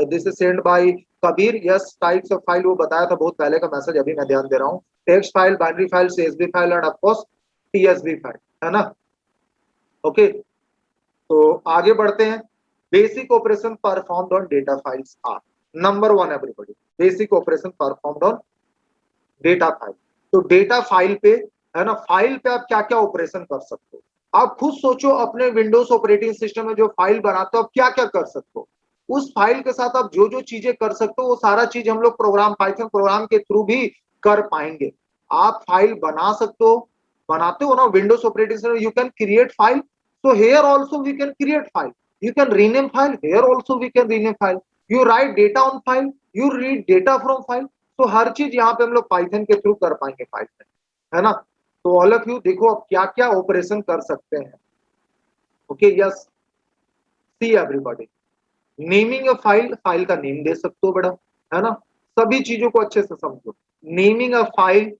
this is send by Kabir. Yes types of file वो बताया था बहुत पहले का मैसेज, अभी मैं ध्यान दे रहा हूँ. Text file, binary file, CSV file and of course TSV file, है ना. ओके, तो आगे बढ़ते हैं. Basic operation performed on data files are. Number 1 everybody, basic operation performed on data file. तो डेटा फाइल पे, है ना, फाइल पे आप क्या क्या ऑपरेशन कर सकते हो. आप खुद सोचो अपने विंडोज ऑपरेटिंग सिस्टम में जो फाइल बनाते हो आप क्या क्या कर सकते हो. उस फाइल के साथ आप जो जो चीजें कर सकते हो वो सारा चीज हम लोग प्रोग्राम, पाइथन प्रोग्राम के थ्रू भी कर पाएंगे. आप फाइल बना सकते हो, बनाते हो ना Windows operating system. You can create file, so here also we can create file, you can rename file, here also we can rename file, you write data on file, you read data from file. तो हर चीज यहाँ पे हम लोग पाइथन के थ्रू कर पाएंगे फाइल में, है ना. तो ऑल ऑफ यू देखो आप क्या क्या ऑपरेशन कर सकते हैं. Okay, yes, see everybody, naming a file, file का नेम दे सकते हो बेटा, है ना. सभी चीजों को अच्छे से समझो. Naming a file,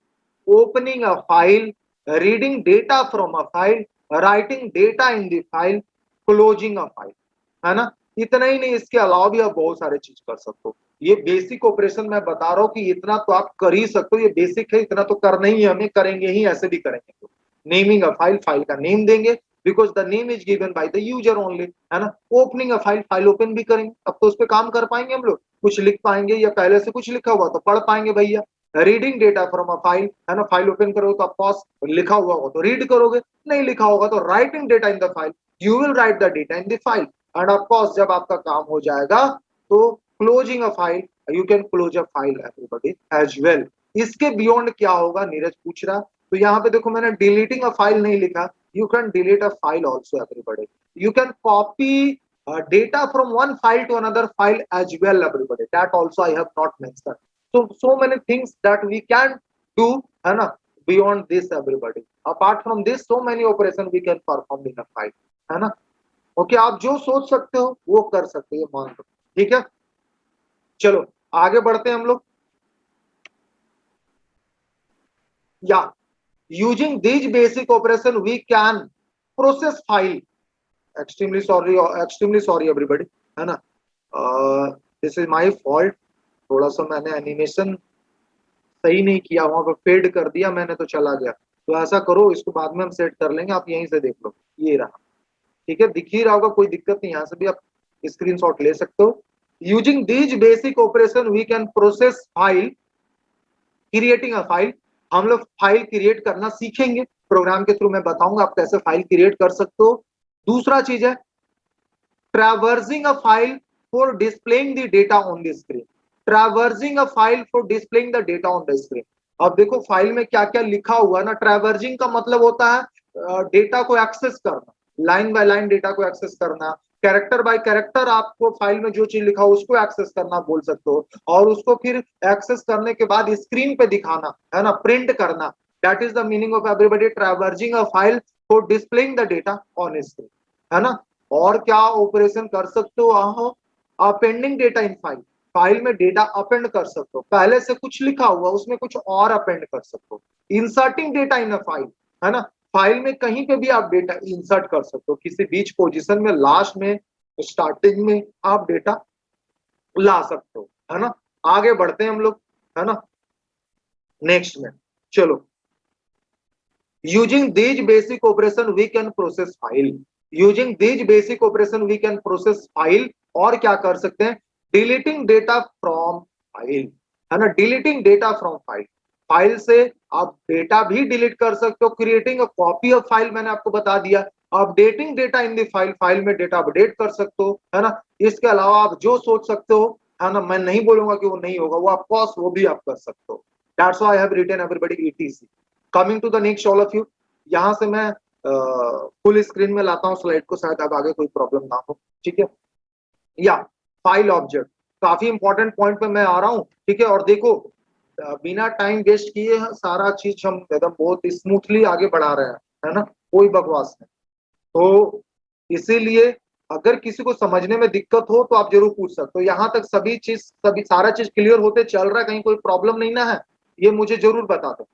opening a file, reading data from a file, writing data in the file, closing a file, है ना. इतना ही नहीं, इसके अलावा भी आप बहुत सारे चीज कर सकते हो. ये बेसिक ऑपरेशन मैं बता रहा हूँ कि इतना तो आप कर ही सकते हो, ये बेसिक है, इतना तो करना ही है हमें, करेंगे ही, ऐसे भी करेंगे. तो नेमिंग अ फाइल, फाइल का नेम देंगे because the name is given by the user only, है ना. Opening a file, file open भी करेंगे, अब तो उस पर काम कर पाएंगे हम लोग, कुछ लिख पाएंगे या पहले से कुछ लिखा हुआ तो पढ़ पाएंगे भैया. Reading data from a file, है ना, फाइल ओपन करोगे तो ऑफकोर्स लिखा हुआ होगा तो रीड करोगे, नहीं लिखा होगा तो writing data in the file, you will write the data in the file. And of course जब आपका काम हो जाएगा तो closing a file, you can close a file everybody as well. इसके बियॉन्ड क्या होगा नीरज पूछ रहा. तो यहाँ पे देखो मैंने डिलीटिंग अ फाइल नहीं लिखा, you can delete a file also everybody, you can copy data from one file to another file as well everybody, that also I have not mentioned. So many things that we can do, है ना, beyond this everybody. Apart from this so many operation we can perform in a file, है ना. ओके, आप जो सोच सकते हो वो कर सकते हो, मान लो. ठीक है, चलो आगे बढ़ते हैं हम लोग. या using these basic operation we can process file. Extremely sorry everybody, है ना. दिस इज माय फॉल्ट, थोड़ा सा मैंने एनिमेशन सही नहीं किया, वहां पे फेड कर दिया मैंने तो चला गया. तो ऐसा करो, इसको बाद में हम सेट कर लेंगे, आप यहीं से देख लो, ये रहा. ठीक है, दिख ही रहा होगा, कोई दिक्कत नहीं, यहाँ से भी आप स्क्रीनशॉट ले सकते हो. Using these basic operation we can process file, creating a file. हम लोग फाइल क्रिएट करना सीखेंगे प्रोग्राम के थ्रू, मैं बताऊंगा आप कैसे फाइल क्रिएट कर सकते हो. दूसरा चीज है traversing a file for displaying the data on the screen, traversing a file for displaying the data on the screen. अब देखो फाइल में क्या क्या लिखा हुआ है ना, ट्रैवर्सिंग का मतलब होता है डेटा को एक्सेस करना, लाइन बाय लाइन डेटा को एक्सेस करना, कैरेक्टर बाय कैरेक्टर आपको फाइल में जो चीज लिखा हो उसको एक्सेस करना बोल सकते हो, और उसको फिर एक्सेस करने के बाद स्क्रीन पे दिखाना है ना, प्रिंट करना। That is the meaning of everybody traversing a file for displaying the data on screen, है ना। और क्या ऑपरेशन कर सकते हो, appending data in file, file में डेटा अपेंड कर सकते हो, पहले से कुछ लिखा हुआ उसमें कुछ और अपेंड कर सकते हो, inserting data in a file, है ना, फाइल में कहीं पे भी आप डेटा इंसर्ट कर सकते हो, किसी बीच पोजीशन में, लास्ट में, स्टार्टिंग में आप डेटा ला सकते हो, है ना। आगे बढ़ते हैं हम लोग, है ना, नेक्स्ट में। चलो, using these basic operation we can process file, using these basic operation we can process file. और क्या कर सकते हैं, डिलीटिंग डेटा फ्रॉम फाइल, है ना, deleting data from file, file से आप डेटा भी डिलीट कर सकते हो, creating a copy of file मैंने आपको बता दिया, updating data in the file, file में डेटा अपडेट कर सकते हो, है ना। इसके अलावा आप जो सोच सकते हो, है ना, मैं नहीं बोलूंगा कि वो नहीं होगा, वो ऑफकोर्स वो भी आप कर सकते हो। That's why I have written everybody ETC. Coming to the next all of you, यहां से मैं फुल स्क्रीन में लाता हूं स्लाइड को, शायद अब आगे कोई प्रॉब्लम ना हो, ठीक है। या फाइल ऑब्जेक्ट, काफी इंपॉर्टेंट पॉइंट पे मैं आ रहा हूं, ठीक है। और देखो बिना टाइम वेस्ट किए सारा चीज हम एकदम बहुत स्मूथली आगे बढ़ा रहे हैं, है ना, कोई बकवास नहीं। तो इसीलिए अगर किसी को समझने में दिक्कत हो तो आप जरूर पूछ सकते हो। यहाँ तक सभी सारा चीज क्लियर होते चल रहा है, कहीं कोई प्रॉब्लम नहीं ना है, ये मुझे जरूर बता दो,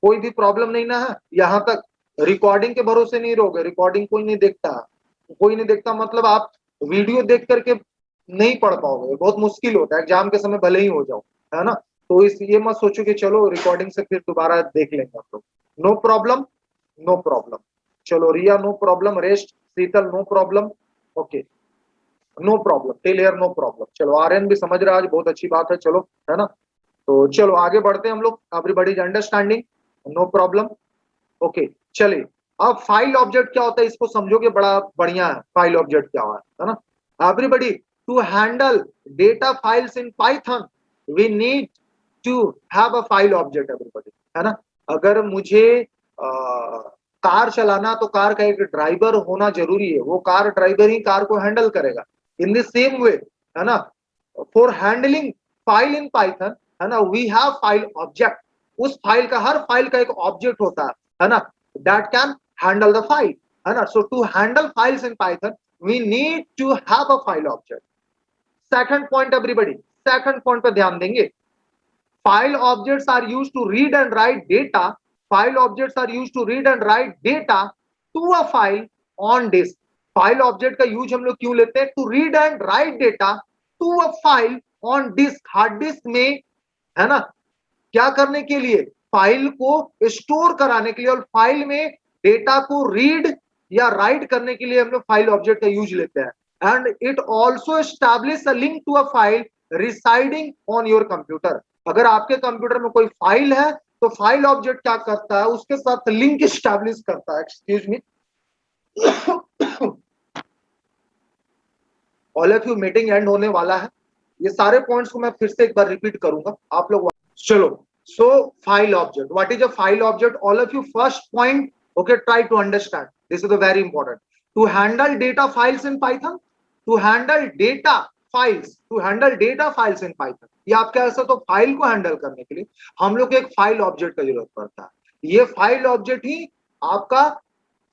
कोई भी प्रॉब्लम नहीं ना है यहाँ तक। रिकॉर्डिंग के भरोसे नहीं रहोगे, रिकॉर्डिंग कोई नहीं देखता है, कोई नहीं देखता मतलब आप वीडियो देख करके नहीं पढ़ पाओगे, बहुत मुश्किल होता है, एग्जाम के समय भले ही हो जाओ, है ना। तो इस ये मत सोचो कि चलो रिकॉर्डिंग से फिर दोबारा देख लेंगे हम लोग, नो प्रॉब्लम, नो प्रॉब्लम। चलो Riya no problem, rest, Sheetal no problem, okay, no problem, till here no problem. चलो आर्यन भी समझ रहा है आज, बहुत अच्छी बात है, चलो, है ना। तो चलो आगे बढ़ते हैं हम लोग, everybody is understanding, no problem, okay. चलिए, अब फाइल ऑब्जेक्ट क्या होता है इसको समझोगे, बड़ा बढ़िया है फाइल ऑब्जेक्ट क्या है ना। Everybody, to handle data files in Python we need to have a file object, everybody, है ना। अगर मुझे कार चलाना तो कार का एक ड्राइवर होना जरूरी है, वो कार ड्राइवर ही कार को हैंडल करेगा। इन द सेम वे, है ना, for handling file in Python, है ना, वी हैव फाइल ऑब्जेक्ट, उस फाइल का, हर फाइल का एक ऑब्जेक्ट होता है ना, that can handle the file, है ना। So to handle files in Python we need to have a file object. Second point everybody, second point पे ध्यान देंगे, file objects are used to read and write data, file objects are used to read and write data to a file on disk। File object का यूज हम लोग क्यों लेते हैं, to read and write data to a file on disk, hard disk में, है ना, क्या करने के लिए, फाइल को स्टोर कराने के लिए, और फाइल में डेटा को रीड या राइट करने के लिए हम लोग फाइल ऑब्जेक्ट का यूज लेते हैं। And it also establish a link to a file residing on your computer. अगर आपके कंप्यूटर में कोई फाइल है तो फाइल ऑब्जेक्ट क्या करता है, उसके साथ लिंक एस्टैब्लिश करता है। Excuse me, all of you, meeting and होने वाला है, ये सारे पॉइंट्स को मैं फिर से एक बार रिपीट करूंगा आप लोग। चलो, so file object, what is a file object, all of you, first point, okay, try to understand, this is very important. To handle data files in Python, to handle data files, to handle data files in Python, ये आप कह सकते हो, तो फाइल को हैंडल करने के लिए हम लोग एक फाइल ऑब्जेक्ट का जरूरत पड़ता है। ये फाइल ऑब्जेक्ट ही आपका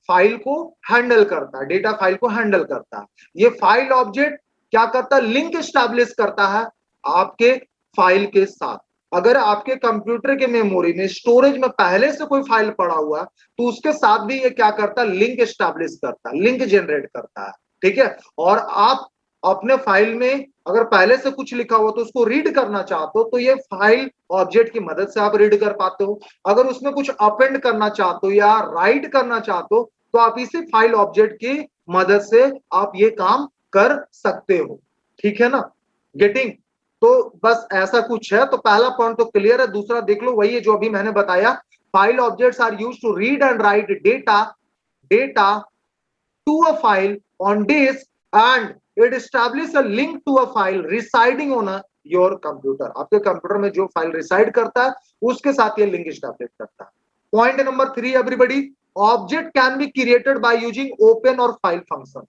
फाइल को हैंडल करता है, डेटा फाइल को हैंडल करता है। ये फाइल ऑब्जेक्ट क्या करता है, लिंक एस्टैब्लिश करता है आपके फाइल के साथ। अगर आपके कंप्यूटर के मेमोरी में, स्टोरेज में पहले से कोई फाइल पड़ा हुआ तो उसके साथ भी ये क्या करता है, लिंक एस्टैब्लिश करता है, लिंक जनरेट करता है, ठीक है। और आप अपने फाइल में अगर पहले से कुछ लिखा हुआ तो उसको रीड करना चाहते हो तो ये फाइल ऑब्जेक्ट की मदद से आप रीड कर पाते हो। अगर उसमें कुछ अपेंड करना चाहते हो या राइट करना चाहते हो तो आप इसी फाइल ऑब्जेक्ट की मदद से आप ये काम कर सकते हो, ठीक है ना, गेटिंग। तो बस ऐसा कुछ है, तो पहला पॉइंट तो क्लियर है, दूसरा देख लो, वही है जो अभी मैंने बताया, file objects are used to read and write data to a file on disk and it establish a link to a file residing on your computer. आपके कंप्यूटर में जो फाइल रिसाइड करता है उसके साथ ये लिंक एस्टैब्लिश करता है। Point number 3 everybody, object can be created by using open और फाइल फंक्शन।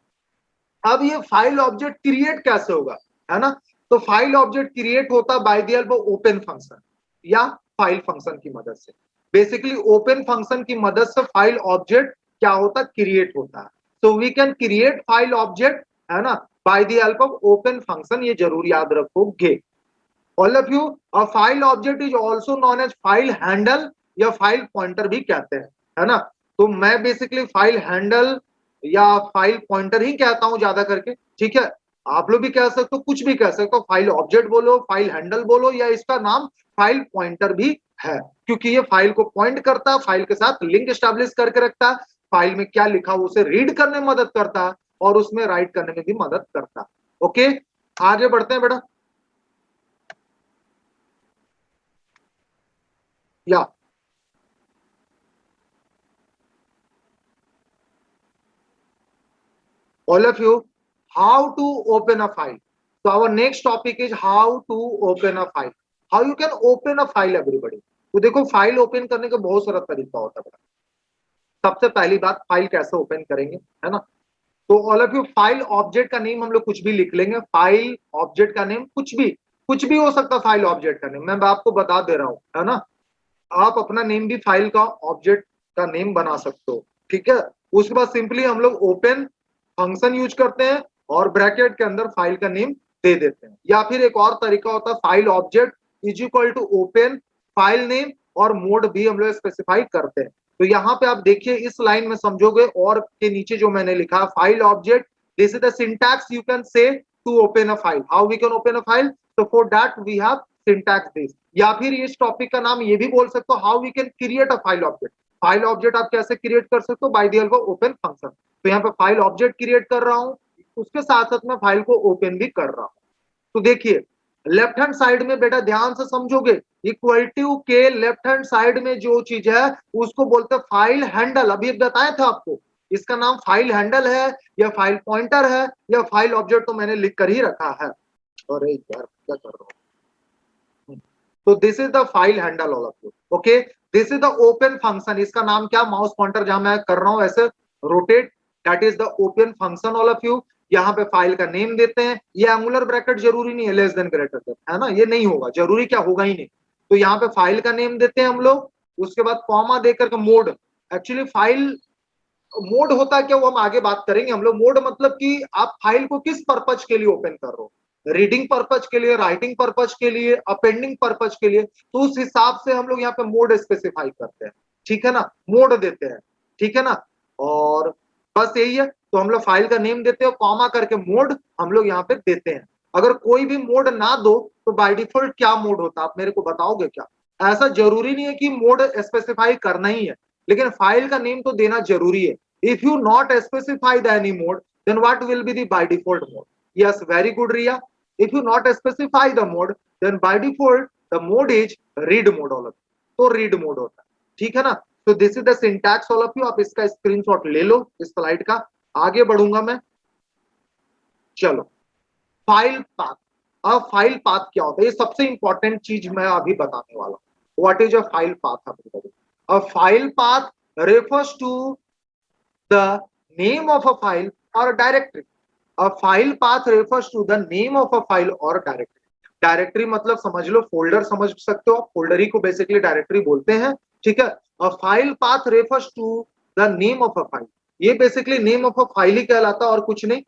अब ये फाइल ऑब्जेक्ट क्रिएट कैसे होगा, है ना? तो फाइल ऑब्जेक्ट क्रिएट होता bye the help of open function या फाइल फंक्शन की मदद से। बेसिकली ओपन फंक्शन की मदद से फाइल ऑब्जेक्ट क्या होता है, क्रिएट होता है। So we can create file object, है ना, by the help of open function. ये जरूर याद रखोगे all of you. A file object is also known as file handle या फाइल पॉइंटर भी कहते हैं, है ना? तो मैं बेसिकली फाइल हैंडल या फाइल पॉइंटर ही कहता हूं ज्यादा करके, ठीक है? आप लोग भी कह सकते हो, कुछ भी कह सकते हो, फाइल ऑब्जेक्ट बोलो, फाइल हैंडल बोलो, या इसका नाम फाइल पॉइंटर भी है, क्योंकि ये फाइल को पॉइंट करता है, फाइल के साथ लिंक एस्टैब्लिश करके रखता है, फाइल में क्या लिखा हो उसे रीड करने में मदद करता है और उसमें राइट करने में भी मदद करता है। ओके, आगे बढ़ते हैं बेटा। या all of you, how to open a file. So our next topic is how to open a file. How you can open a file everybody. तो देखो फाइल ओपन करने का बहुत सारा तरीका होता है। सबसे पहली बात, फाइल कैसे ओपन करेंगे, है ना? तो all of you, file object का नेम हम लोग कुछ भी लिख लेंगे। फाइल ऑब्जेक्ट का नेम कुछ भी हो सकता है। फाइल ऑब्जेक्ट का नेम मैं आपको बता दे रहा हूं, है ना? आप अपना नेम भी फाइल का ऑब्जेक्ट का नेम बना सकते हो, ठीक है? उसके बाद सिंपली हम लोग ओपन फंक्शन यूज करते हैं और ब्रैकेट के अंदर फाइल का नेम दे देते हैं। या फिर एक और तरीका होता है, file object is equal to open file name और मोड भी हम लोग स्पेसिफाई करते हैं। तो यहाँ पे आप देखिए, इस लाइन में समझोगे और के नीचे जो मैंने लिखा, file object, this is the syntax you can say to open a file. How we can open a file? तो for that we have syntax this. या फिर इस टॉपिक का नाम ये भी बोल सकते हो, how we can create a file object. File object आप कैसे क्रिएट कर सकते हो? By the help of open function. तो यहाँ पे फाइल ऑब्जेक्ट क्रिएट कर रहा हूं, उसके साथ साथ मैं फाइल को ओपन भी कर रहा हूं। तो देखिए, लेफ्ट हैंड साइड में बेटा ध्यान से समझोगे, इक्वल टू के लेफ्ट हैंड साइड में जो चीज है उसको बोलते हैं फाइल हैंडल। अभी बताया था आपको, इसका नाम फाइल हैंडल है या फाइल पॉइंटर है या फाइल ऑब्जेक्ट, तो मैंने लिख कर ही रखा है। अरे यार क्या कर रहा हूँ। तो this is the file handle all of you. Okay, this is the open function. इसका नाम क्या, माउस पॉइंटर जहां मैं कर रहा हूं ऐसे rotate, that is the open function all of you. यहाँ पे फाइल का नेम देते हैं। ये एंगुलर ब्रैकेट जरूरी नहीं है, लेस देन ग्रेटर देन, है ना? ये नहीं होगा, जरूरी क्या होगा ही नहीं। तो यहाँ पे फाइल का नेम देते हैं हम लोग, उसके बाद कॉमा देकर के मोड। एक्चुअली फाइल मोड होता है क्या, वो हम आगे बात करेंगे हम लोग। मोड मतलब कि आप फाइल को किस पर्पज के लिए ओपन कर रहे हो, रीडिंग पर्पज के लिए, राइटिंग पर्पज के लिए, अपेंडिंग पर्पज के लिए, तो उस हिसाब से हम लोग यहाँ पे मोड स्पेसिफाई करते हैं, ठीक है ना? मोड देते हैं, ठीक है ना? और बस यही है। तो हम लोग फाइल का नेम देते हैं, कॉमा करके मोड हम लोग यहाँ पे देते हैं। अगर कोई भी मोड ना दो तो बाय डिफॉल्ट क्या मोड होता है, आप मेरे को बताओगे क्या? ऐसा जरूरी नहीं है कि मोड स्पेसिफाई करना ही है, लेकिन फाइल का नेम तो देना जरूरी है। If you not specify the any mode, then what will be the by default mode? Yes, very good, Ria. If you not specify the mode, then by default the mode is read mode all of you. तो read mode होता है, ठीक है ना? तो this is the syntax all of you. आप इसका स्क्रीनशॉट ले लो इस स्लाइड का। आगे बढ़ूंगा मैं, चलो। File path. अब फाइल पाथ क्या होता है, ये सबसे इंपॉर्टेंट चीज मैं अभी बताने वाला हूं। What is a file path? A file path refers to the name of a file or a directory. A file path refers to the name of a file or directory. Directory मतलब समझ लो फोल्डर, समझ सकते हो, फोल्डर ही को बेसिकली डायरेक्टरी बोलते हैं, ठीक है? A file path refers to the name of a file. ये basically name of a file ही कहलाता है और कुछ नहीं,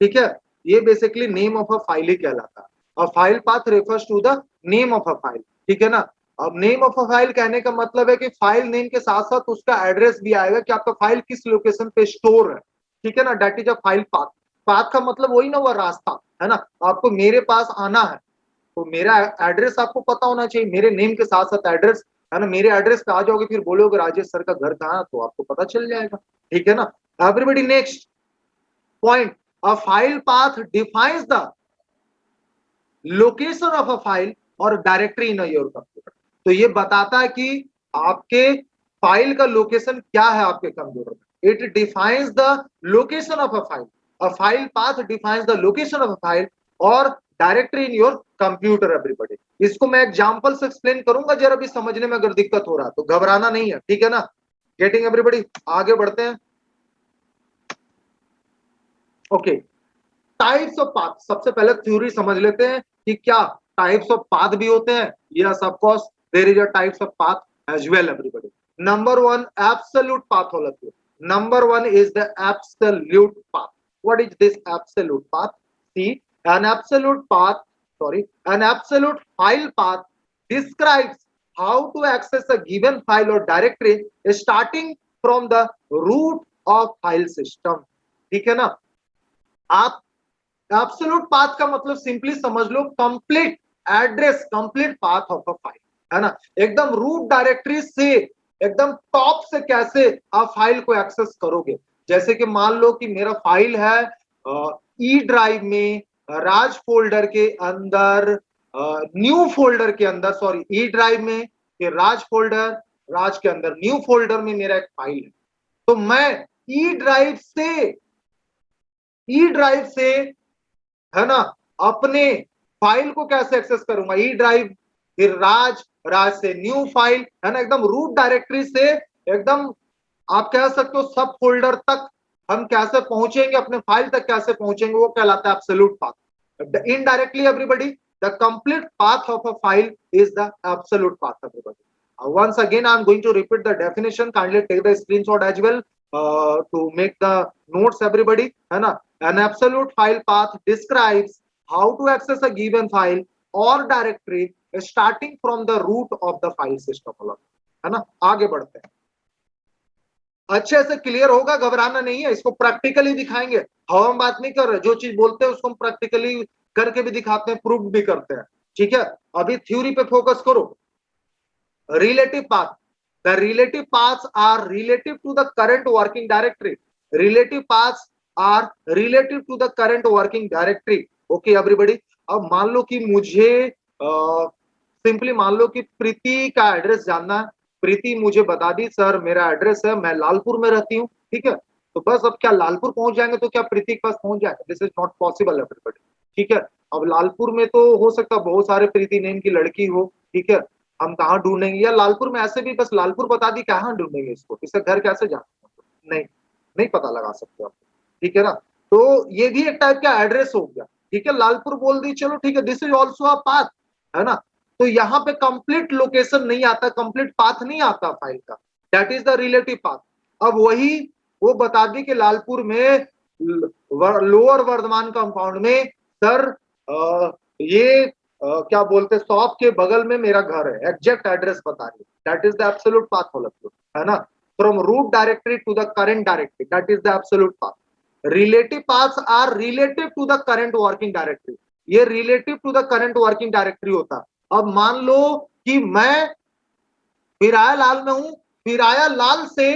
ठीक है? ये basically name of a file ही कहलाता है। A file path refers to the name of a file, ठीक है ना? अब नेम ऑफ अ फाइल कहने का मतलब है कि फाइल नेम के साथ साथ उसका एड्रेस भी आएगा कि आपका फाइल किस लोकेशन पे स्टोर है, ठीक है ना? That is a file path. Path का मतलब वही ना, वो रास्ता, है ना? आपको मेरे पास आना है तो मेरा एड्रेस आपको पता होना चाहिए, मेरे नेम के साथ साथ एड्रेस, है ना? मेरे एड्रेस पे आ जाओगे, फिर बोलोगे राजेश सर का घर कहाँ है, तो आपको पता चल जाएगा, ठीक है ना? Everybody next point, a file path defines the location of a file और डायरेक्टरी इन योर कंप्यूटर। तो ये बताता है कि आपके फाइल का लोकेशन क्या है आपके कंप्यूटर में। It defines the location of a file. A file path defines the location of a file or directory in your computer everybody. इसको मैं एग्जांपल से एक्सप्लेन करूंगा, जरा भी समझने में अगर दिक्कत हो रहा तो घबराना नहीं है, ठीक है ना? Getting everybody? आगे बढ़ते हैं। ओके, टाइप्स ऑफ पाथ, सबसे पहले थ्योरी समझ लेते हैं कि क्या टाइप्स ऑफ पाथ भी होते हैं। Yes of course there is a types of path as well everybody. Number one, absolute path all of you. Number one is the absolute path. What is this absolute path? See, an absolute path, sorry, an absolute file path describes how to access a given file or directory starting from the root of file system। ठीक है ना? आप एब्सोल्यूट पाथ का मतलब सिंपली समझ लो complete address, complete path of a file, है ना? एकदम रूट डायरेक्टरी से एकदम टॉप से कैसे आप फाइल को एक्सेस करोगे। जैसे कि मान लो कि मेरा फाइल है ई ड्राइव में, राज फोल्डर के अंदर, न्यू फोल्डर के अंदर, सॉरी ई ड्राइव में, फिर राज फोल्डर, राज के अंदर न्यू फोल्डर में मेरा एक फाइल है। तो मैं ई ड्राइव से है ना अपने फाइल को कैसे एक्सेस करूंगा? ई ड्राइव, फिर राज, राज से न्यू फाइल, है ना? एकदम रूट डायरेक्टरी से एकदम आप कह सकते हो सब फोल्डर तक हम कैसे पहुंचेंगे, अपने फाइल तक कैसे पहुंचेंगे, वो कहलाता है absolute path. Indirectly everybody, the complete path of a file is the absolute path everybody. Once again, I'm going to repeat the definition. Kindly take the screenshot as well to make the notes, everybody. है ना? An absolute file path describes how to access a given file or directory starting from the root of the file system। है ना? आगे बढ़ते हैं। अच्छे से क्लियर होगा, घबराना नहीं है। इसको प्रैक्टिकली दिखाएंगे, हम बात नहीं कर रहे, जो चीज बोलते हैं उसको हम प्रैक्टिकली करके भी दिखाते हैं, प्रूफ भी करते हैं, ठीक है? अभी थ्योरी पे फोकस करो। Relative path, the relative paths are relative to the current working directory। relative paths are relative to the current working directory। okay everybody, अब मान लो कि मुझे सिंपली मान लो कि प्रीति का एड्रेस जानना है। प्रीति मुझे बता दी सर मेरा एड्रेस है, मैं लालपुर में रहती हूँ, ठीक है? तो बस अब क्या लालपुर पहुंच जाएंगे तो क्या प्रीति के पास पहुंच जाएंगे? This is not possible everybody, ठीक है? अब लालपुर में तो हो सकता है बहुत सारे प्रीति नेम की लड़की हो, ठीक है? हम कहाँ ढूंढेंगे? या लालपुर में ऐसे भी बस लालपुर बता दी, कहाँ ढूंढेंगे इसको? इसका घर कैसे जाएंगे? नहीं, नहीं पता लगा सकते आप, ठीक है ना? तो ये भी एक टाइप का एड्रेस हो गया, ठीक है? लालपुर बोल दी, चलो ठीक है, this is also a path, है ना? तो यहाँ पे कंप्लीट लोकेशन नहीं आता, कंप्लीट पाथ नहीं आता फाइल का, that is the relative path. अब वही वो बता दी कि लालपुर में लोअर वर्धमान कंपाउंड में सर ये क्या बोलते शॉप के बगल में मेरा घर है, एग्जैक्ट एड्रेस बता रही है, that is the absolute path all of you, है ना? From root directory to the current directory, that is the absolute path. Relative paths are relative to the current working directory, ये relative to the current working directory होता। अब मान लो कि मैं फिराया लाल में हूं, फिराया लाल से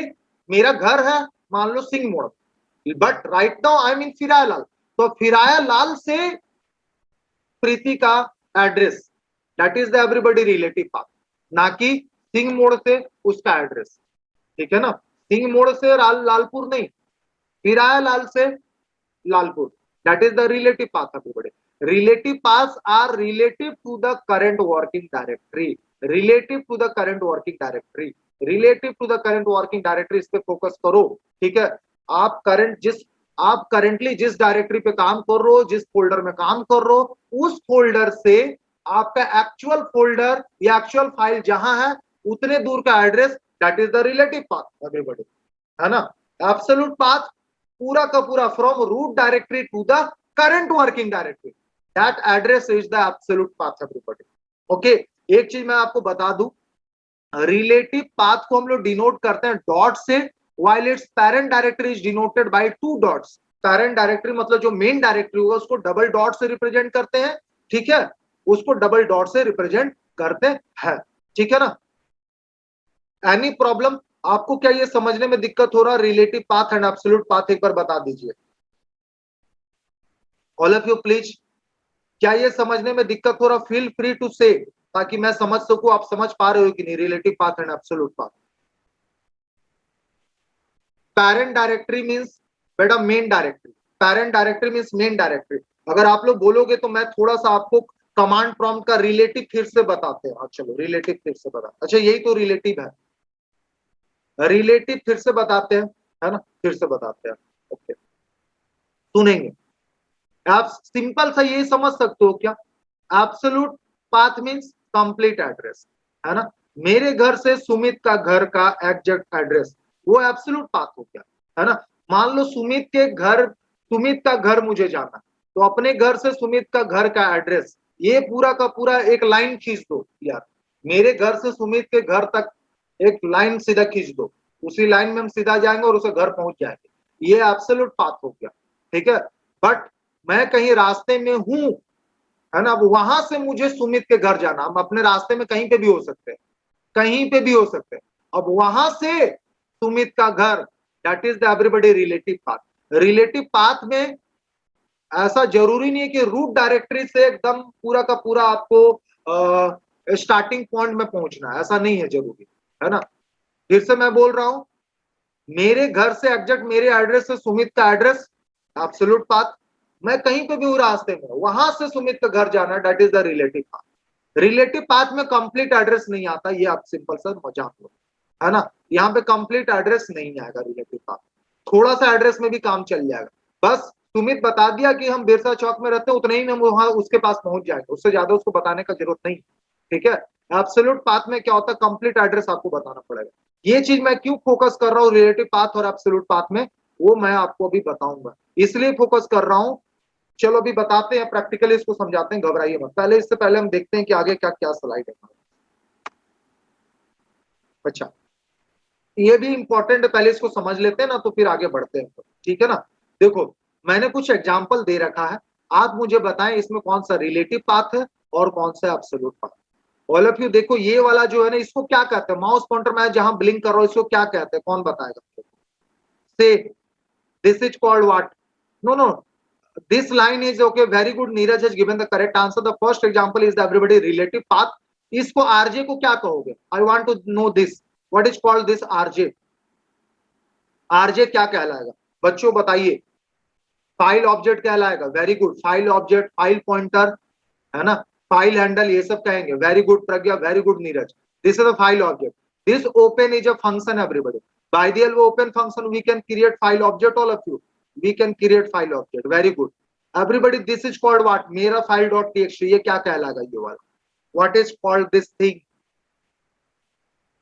मेरा घर है मान लो Singh More, but right now I am in Firayalal. तो फिराया लाल से प्रीति का address, that is the everybody relative path, ना कि सिंह मोड़ से उसका एड्रेस, ठीक है ना? सिंह मोड़ से लालपुर नहीं, फिराया लाल से Lalpur, that is the relative path everybody. Relative paths are relative to the current working directory, relative to the current working directory, relative to the current working directory, इस पे फोकस करो, ठीक है? आप करंटली जिस डायरेक्टरी पे काम कर रहे हो, जिस फोल्डर में काम कर रहे हो, उस फोल्डर से आपका एक्चुअल फोल्डर या एक्चुअल फाइल जहां है उतने दूर का address, that is the relative path everybody, है ना? एब्सोल्यूट पाथ पूरा का पूरा from root directory to the current working directory, that address is the absolute path everybody. Okay, एक चीज मैं आपको बता दूं, रिलेटिव पाथ को हम लोग डिनोट करते हैं डॉट से, while its parent directory is denoted by 2 dots। parent directory मतलब जो मेन डायरेक्टरी होगा उसको डबल डॉट से रिप्रेजेंट करते हैं, ठीक है? उसको डबल डॉट से रिप्रेजेंट करते हैं, ठीक है ना? Any problem? आपको क्या ये समझने में दिक्कत हो रहा है relative path and absolute path? एक बार बता दीजिए ऑल ऑफ यू प्लीज, क्या ये समझने में दिक्कत हो रहा? फील फ्री टू से, ताकि मैं समझ सकूं आप समझ पा रहे हो कि नहीं relative path and absolute path. Parent directory means बेटा main directory, parent directory means main directory. अगर आप लोग बोलोगे तो मैं थोड़ा सा आपको कमांड प्रॉम्प्ट का रिलेटिव फिर से बताते हैं। चलो रिलेटिव फिर से बता, अच्छा यही तो रिलेटिव है, रिलेटिव फिर से बताते हैं, है ना, फिर से बताते हैं। ओके, सुनेंगे आप, सिंपल सा ये समझ सकते हो क्या, absolute path means complete address, है ना। मेरे घर से सुमित का घर का एग्जैक्ट एड्रेस, वो एब्सोल्यूट पाथ हो गया, है ना। मान लो सुमित के घर, सुमित का घर मुझे जाना, तो अपने घर से सुमित का घर का एड्रेस, ये पूरा का पूरा एक लाइन खींच दो यार, मेरे घर से सुमित के घर तक एक लाइन सीधा खींच दो, उसी लाइन में हम सीधा जाएंगे और उसे घर पहुंच जाएंगे, ये एब्सोल्यूट पाथ हो गया, ठीक है। बट मैं कहीं रास्ते में हूं, है ना, वहां से मुझे सुमित के घर जाना, हम अपने रास्ते में कहीं पे भी हो सकते हैं, कहीं पे भी हो सकते हैं, अब वहां से सुमित का घर, that is the everybody relative path. Relative path में ऐसा जरूरी नहीं है कि रूट डायरेक्टरी से एकदम पूरा का पूरा आपको स्टार्टिंग पॉइंट में पहुंचना है, ऐसा नहीं है जरूरी, है ना। फिर से मैं बोल रहा हूं, मेरे घर से एग्जैक्ट मेरे एड्रेस से सुमित का एड्रेस एब्सोल्यूट पाथ, मैं कहीं पे भी हूं रास्ते में, वहां से सुमित का घर जाना, that is the relative path. Relative path में कंप्लीट एड्रेस नहीं आता, ये आप सिंपल सा मजाक लो, है ना। यहाँ पे कंप्लीट एड्रेस नहीं आएगा रिलेटिव पाथ, थोड़ा सा एड्रेस में भी काम चल जाएगा, बस सुमित बता दिया कि हम बिरसा चौक में रहते हैं, उतने ही में वहां उसके पास पहुंच जाएंगे, उससे ज्यादा उसको बताने का जरूरत नहीं, ठीक है। एब्सोल्यूट पाथ में क्या होता है, कंप्लीट एड्रेस आपको बताना पड़ेगा। ये चीज मैं क्यों फोकस कर रहा हूँ रिलेटिव पाथ और एब्सोल्यूट पाथ में, वो मैं आपको अभी बताऊंगा, इसलिए फोकस कर रहा हूं। चलो अभी बताते हैं, प्रैक्टिकली इसको समझाते हैं, घबराइए मत। पहले इससे पहले हम देखते हैं कि आगे क्या क्या स्लाइड है। अच्छा, ये भी इंपॉर्टेंट है, पहले इसको समझ लेते हैं ना, तो फिर आगे बढ़ते हैं, ठीक है ना। देखो मैंने कुछ एग्जाम्पल दे रखा है, आप मुझे बताएं इसमें कौन सा रिलेटिव पाथ है और कौन सा absolute path. All of you देखो, ये वाला जो है ना, इसको क्या कहते हैं, माउस पॉइंटर मैं जहां ब्लिंक कर रहा हूं, इसको क्या कहते हैं, कौन बताएगा। Say this is called what, no no, this line is okay, very good, Neeraj has given the correct answer, the first example is the everybody relative path। इसको आरजे को क्या कहोगे, I want to know this, what is called this RJ, RJ क्या कहलाएगा बच्चों बताइए। फाइल ऑब्जेक्ट कहलाएगा, very good, file object, file pointer, है ना, फाइल हैंडल, ये सब कहेंगे, very good Pragya, very good Neeraj, this is a file object. This open is a function everybody, by the open function we can create file object, all of you we can create file object, very good everybody. This is called what, मेरा फाइल डॉट टीएक्सटी, ये क्या कहलाएगा ये वाला, what is called this thing,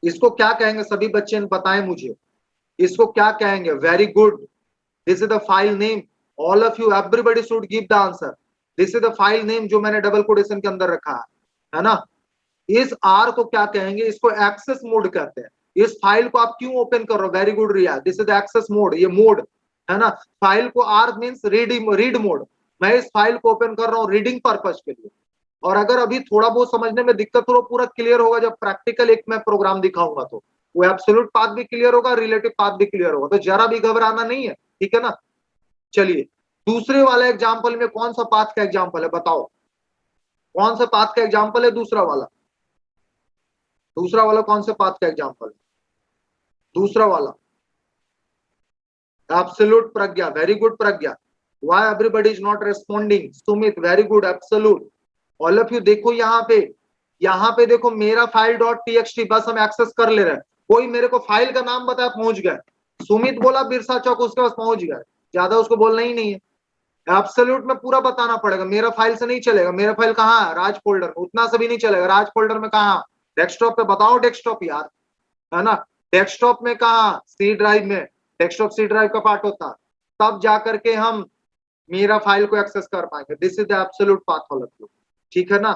इसको क्या कहेंगे सभी बच्चे बताएं मुझे, इसको क्या कहेंगे, very good, this is the file name, all of you everybody should give the answer, this is the file name जो मैंने डबल कोटेशन के अंदर रखा है ना। इस आर को क्या कहेंगे, इसको एक्सेस मोड कहते हैं। इस फाइल को आप क्यों ओपन कर रहे हो, very good Riya, this is access mode, ये मोड है ना। फाइल को आर मींस रीड मोड, मैं इस फाइल को ओपन कर रहा हूँ रीडिंग पर्पज के लिए। और अगर अभी थोड़ा बहुत समझने में दिक्कत हो, पूरा क्लियर होगा जब प्रैक्टिकल एक मैं प्रोग्राम दिखाऊंगा, तो वो एब्सोल्यूट पाथ भी क्लियर होगा, रिलेटिव पाथ भी क्लियर होगा, तो जरा भी घबराना नहीं है, ठीक है ना। चलिए दूसरे वाले एग्जाम्पल में कौन सा पाथ का एग्जाम्पल है बताओ, कौन सा पाथ का एग्जाम्पल है दूसरा वाला, दूसरा वाला कौन से पाथ का एग्जाम्पल है, दूसरा वाला absolute Pragya, very good Pragya, why everybody is not responding, Sumit very good absolute, all of you देखो यहाँ पे देखो, मेरा फाइल डॉट टीएक्सटी, बस हम एक्सेस कर ले रहे हैं, कोई मेरे को फाइल का नाम बताया पहुंच गए, सुमित बोला बिरसा चौक, उसके पास पहुंच गए, ज्यादा उसको बोलना ही नहीं है। एब्सोल्यूट में पूरा बताना पड़ेगा, मेरा फाइल से नहीं चलेगा, मेरा फाइल कहाँ है, राज फोल्डर में, उतना से भी नहीं चलेगा, राज फोल्डर में कहाँ, डेस्कटॉप पे बताओ, डेस्कटॉप यार, है ना, डेस्कटॉप में कहा, सी ड्राइव में, डेस्कटॉप सी ड्राइव का पार्ट होता, तब जाकर के हम मेरा फाइल को एक्सेस कर पाएंगे, this is the absolute path all of you, ठीक है ना।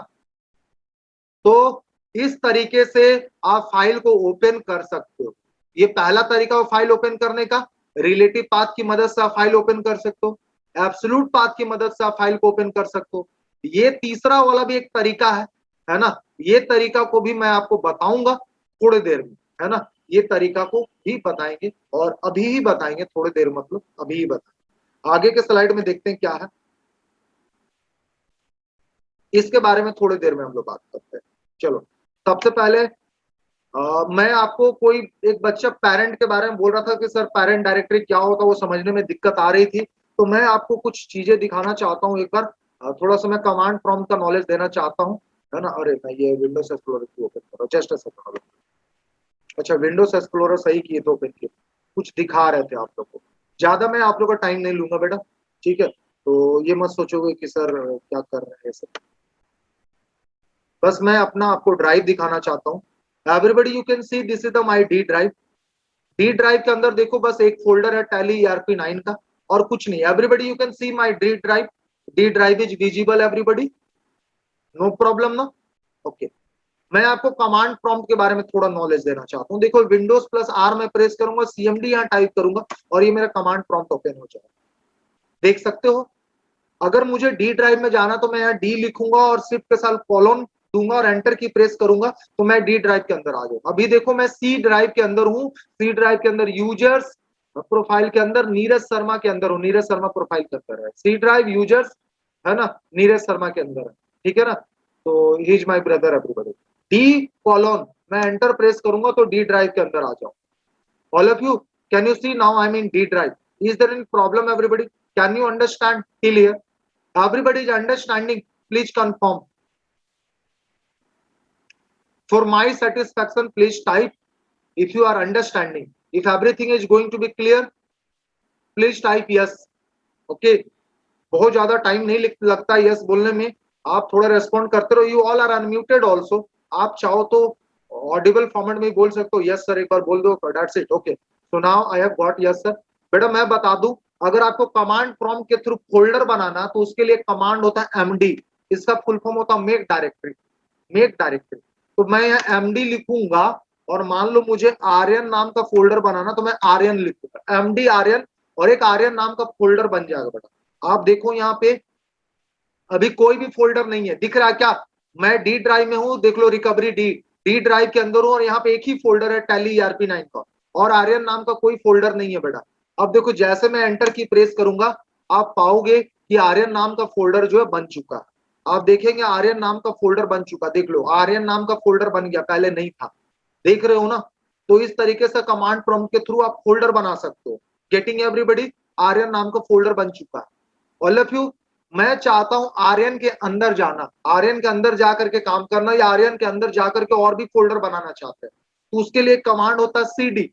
तो इस तरीके से आप फाइल को ओपन कर सकते हो, ये पहला तरीका हो फाइल ओपन करने का, रिलेटिव पाथ की मदद से आप फाइल ओपन कर सकते हो, एब्सोल्यूट पाथ की मदद से आप फाइल को ओपन कर सकते हो। ये तीसरा वाला भी एक तरीका है ना, ये तरीका को भी मैं आपको बताऊंगा थोड़ी देर में, है ना, ये तरीका को भी बताएंगे और अभी ही बताएंगे, थोड़ी देर मतलब अभी ही बताएंगे। आगे के स्लाइड में देखते हैं क्या है, इसके बारे में थोड़ी देर में हम लोग बात करते हैं। चलो सबसे पहले मैं आपको, कोई एक बच्चा पेरेंट के बारे में बोल रहा था कि सर पेरेंट डायरेक्टरी क्या होता है, वो समझने में दिक्कत आ रही थी, तो मैं आपको कुछ चीजें दिखाना चाहता हूँ एक बार, थोड़ा सा मैं कमांड प्रॉम्प्ट का नॉलेज देना चाहता हूँ, है ना। अरे मैं ये विंडोज एक्सप्लोरर की ओपन कर रहा हूँ, जस्ट अ सेकंड। अच्छा विंडोज एक्सप्लोरर सही किए तो ओपन किए, कुछ दिखा रहे थे आप लोग को। ज्यादा मैं आप लोग का टाइम नहीं लूंगा बेटा, ठीक है। तो ये मत सोचोगे कि सर क्या कर रहे हैं सर, बस मैं अपना आपको ड्राइव दिखाना चाहता हूँ। Everybody you can see this is the my D drive. D drive के अंदर देखो बस एक फोल्डर है टैली ERP9 का, और कुछ नहीं। Everybody you can see my D drive, D drive is visible everybody, no problem ना, ओके। मैं आपको कमांड प्रॉम्प्ट के बारे में थोड़ा नॉलेज देना चाहता हूँ। देखो विंडोज प्लस आर में प्रेस करूंगा, CMD यहाँ टाइप करूंगा और ये मेरा कमांड प्रॉम्प्ट ओपन हो जाएगा, देख सकते हो। अगर मुझे डी ड्राइव में जाना तो मैं यहाँ डी लिखूंगा और शिफ्ट के साथ कॉलन दूंगा और एंटर की प्रेस करूंगा तो मैं डी ड्राइव के अंदर आ जाऊंगा। अभी देखो मैं सी ड्राइव के अंदर हूँ, सी ड्राइव के अंदर यूजर्स प्रोफाइल के अंदर नीरज शर्मा के अंदर हूँ, नीरज शर्मा प्रोफाइल के अंदर है, सी ड्राइव यूजर्स, है ना, नीरज शर्मा के अंदर है, ठीक है ना। तो he is my brother everybody. D colon मैं एंटर प्रेस करूंगा तो डी ड्राइव के अंदर आ जाऊं। All of you can you see now I mean D drive. Is there any problem everybody, can you understand till here? Everybody is understanding, please confirm. For my satisfaction, please type if you are understanding. If everything is going to be clear, please type yes. Okay. बहुत ज्यादा टाइम नहीं लगता यस बोलने में, आप थोड़ा रेस्पॉन्ड करते रहो। You all are unmuted also, आप चाहो तो ऑडिबल फॉर्मेट में बोल सकते हो यस सर, एक बार बोल दो, that's it, okay. So now I have got yes sir. बेटा मैं बता दूं, अगर आपको कमांड प्रॉम्प्ट के थ्रू फोल्डर बनाना तो उसके लिए कमांड होता है MD, इसका फुल फॉर्म होता है मेक डायरेक्टरी, मेक डायरेक्टरी। तो मैं यहाँ MD लिखूंगा और मान लो मुझे आर्यन नाम का फोल्डर बनाना तो मैं आर्यन लिखूंगा, MD आर्यन, और एक आर्यन नाम का फोल्डर बन जाएगा। बेटा आप देखो यहाँ पे अभी कोई भी फोल्डर नहीं है, दिख रहा है क्या? मैं डी ड्राइव में हूं, देख लो रिकवरी डी, डी ड्राइव के अंदर हूं और यहाँ पे एक ही फोल्डर है टैली ERP9 का, और आर्यन नाम का कोई फोल्डर नहीं है बेटा। अब देखो जैसे मैं एंटर की प्रेस करूंगा आप पाओगे कि आर्यन नाम का फोल्डर जो है बन चुका है। आप देखेंगे आर्यन नाम का फोल्डर बन चुका, देख लो आर्यन नाम का फोल्डर बन गया, पहले नहीं था, देख रहे हो ना। तो इस तरीके से कमांड प्रॉम्प्ट के थ्रू आप फोल्डर बना सकते हो। गेटिंग एवरीबडी, आर्यन नाम का फोल्डर बन चुका है। ऑल ऑफ यू, मैं चाहता हूं आर्यन के अंदर जाना, आर्यन के अंदर जाकर के काम करना, या आर्यन के अंदर जाकर के और भी फोल्डर बनाना चाहते हैं तो उसके लिए कमांड होता है CD,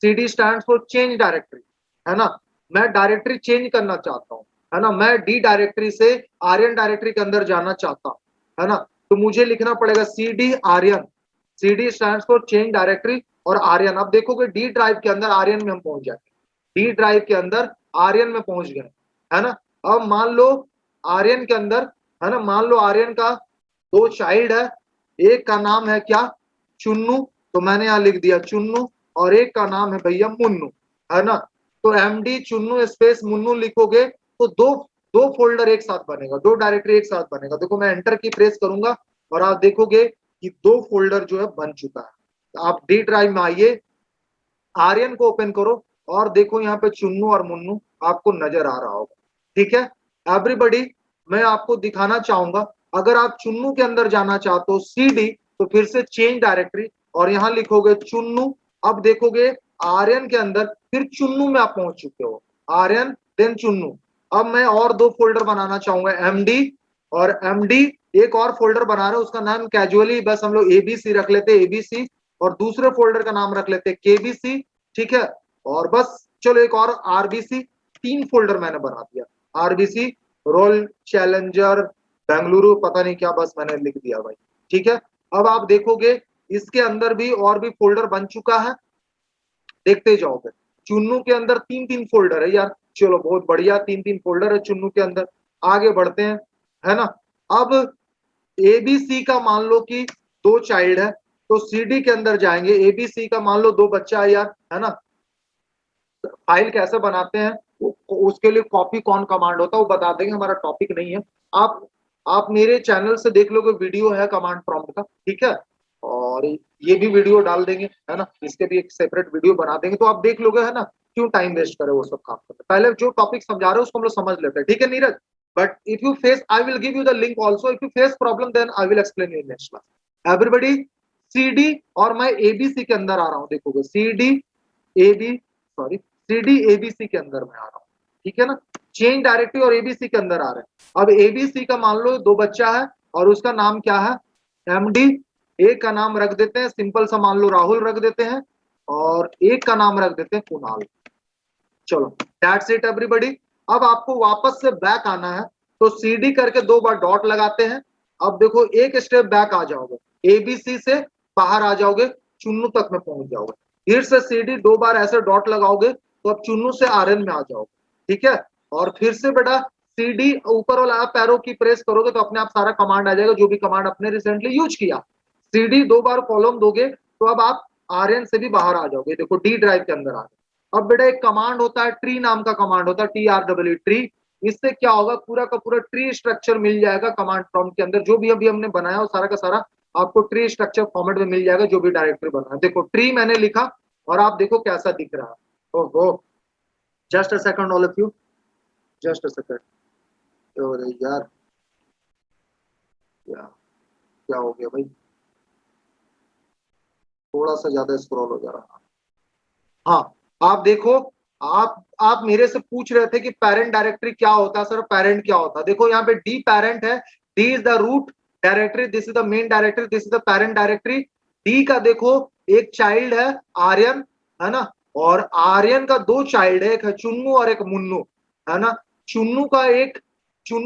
CD stands for change directory, है ना। मैं डायरेक्टरी चेंज करना चाहता हूं, है ना, मैं डी डायरेक्टरी से आर्यन डायरेक्टरी के अंदर जाना चाहता हूं, है ना। तो मुझे लिखना पड़ेगा CD Aryan, CD stands for change directory और आर्यन। अब देखोगे डी ड्राइव के अंदर आर्यन में हम पहुंच जाएंगे, डी ड्राइव के अंदर आर्यन में पहुंच गए, है ना। अब मान लो आर्यन के अंदर, है ना, मान लो आर्यन का दो चाइल्ड है, एक का नाम है क्या, चुन्नू, तो मैंने यहां लिख दिया चुन्नू, और एक का नाम है भैया मुन्नू, है ना। तो MD चुन्नू स्पेस मुन्नू लिखोगे तो दो दो फोल्डर एक साथ बनेगा, दो डायरेक्टरी एक साथ बनेगा। देखो मैं एंटर की प्रेस करूंगा और आप देखोगे कि दो फोल्डर जो है बन चुका है। तो आप डी ड्राइव में आइए, आर्यन को ओपन करो और देखो यहाँ पे चुन्नू और मुन्नू आपको नजर आ रहा होगा, ठीक है। एवरीबडी मैं आपको दिखाना चाहूंगा, अगर आप चुन्नू के अंदर जाना चाहते हो CD, तो फिर से चेंज डायरेक्टरी और यहाँ लिखोगे चुन्नू। अब देखोगे आर्यन के अंदर फिर चुन्नू में आप पहुंच चुके हो, आर्यन देन चुन्नू। अब मैं और दो फोल्डर बनाना चाहूंगा, MD और MD, एक और फोल्डर बना रहे हैं उसका नाम कैजुअली बस हम लोग ABC रख लेते हैं, ABC, और दूसरे फोल्डर का नाम रख लेते हैं KBC, ठीक है। और बस चलो एक और RBC, तीन फोल्डर मैंने बना दिया, RBC रोल चैलेंजर बेंगलुरु पता नहीं क्या, बस मैंने लिख दिया भाई, ठीक है। अब आप देखोगे इसके अंदर भी और भी फोल्डर बन चुका है, देखते जाओगे। चुन्नू के अंदर तीन तीन फोल्डर है यार, चलो बहुत बढ़िया, तीन तीन फोल्डर है चुन्नू के अंदर। आगे बढ़ते हैं, है ना। अब ABC का मान लो कि दो चाइल्ड है तो CD के अंदर जाएंगे, ABC का मान लो दो बच्चा है यार, है ना। फाइल कैसे बनाते हैं उसके लिए कॉपी कौन कमांड होता है वो बता देंगे, हमारा टॉपिक नहीं है। आप मेरे चैनल से देख लोगे, वीडियो है कमांड प्रॉम्प्ट का, ठीक है। और ये भी वीडियो डाल देंगे, है ना, इसके भी एक सेपरेट वीडियो बना देंगे तो आप देख लोगे, है ना। क्यों टाइम वेस्ट करे वो सब काम करते, पहले जो टॉपिक समझा रहे हैं उसको हम लोग समझ लेते हैं, ठीक है Neeraj. But if you face, I will give you the link also, if you face problem then I will explain you in next class. Everybody CD, और मैं ABC के अंदर आ रहा हूँ, देखोगे CD AB, sorry CD ABC के अंदर मैं आ रहा हूँ, ठीक है ना। चेंज डायरेक्टरी और एबीसी के अंदर आ रहे हैं। अब एबीसी का मान लो 2 बच्चा है और उसका नाम क्या है, एमडी। एक का नाम रख देते हैं सिंपल सा, मान लो राहुल रख देते हैं, और एक का नाम रख देते हैं कुणाल। चलो दैट्स इट एवरीबॉडी। अब आपको वापस से बैक आना है, तो सीडी करके 2 बार डॉट लगाते हैं। अब देखो एक स्टेप बैक आ जाओगे, एबीसी से बाहर आ जाओगे, चुन्नू तक में पहुंच जाओगे। फिर से सीडी 2 बार ऐसे डॉट लगाओगे तो अब चुन्नू से आरएन में आ जाओगे, ठीक है। और फिर से बेटा सीडी ऊपर वाला आप पैरों की प्रेस करोगे तो अपने आप सारा कमांड आ जाएगा, जो भी कमांड अपने रिसेंटली यूज किया। सीडी 2 बार कॉलम दोगे तो अब आप आरएन से भी बाहर आ जाओगे। देखो डी ड्राइव के अंदर आ गए। अब बेटा एक कमांड होता है, ट्री नाम का कमांड होता है, TRW ट्री। इससे क्या होगा, पूरा का पूरा ट्री स्ट्रक्चर मिल जाएगा कमांड प्रॉम्प्ट के अंदर। जो भी अभी हमने बनाया वो सारा का सारा आपको ट्री स्ट्रक्चर फॉर्मेट में मिल जाएगा, जो भी डायरेक्टरी बना है। देखो ट्री मैंने लिखा और आप देखो कैसा दिख रहा है। ओहो, just a second all of you, just a second. अरे यार क्या क्या हो गया भाई, थोड़ा सा ज्यादा स्क्रॉल हो जा रहा। हाँ, आप देखो, आप मेरे से पूछ रहे थे कि पेरेंट डायरेक्टरी क्या होता है सर, पेरेंट क्या होता है। देखो यहाँ पे डी पेरेंट है, D is the root directory, this is the main directory, this is the parent directory. D का देखो एक चाइल्ड है आर्यन, है ना, और आर्यन का 2 चाइल्ड है, एक है चुन्नू और एक मुन्नू, है ना। चुन्नू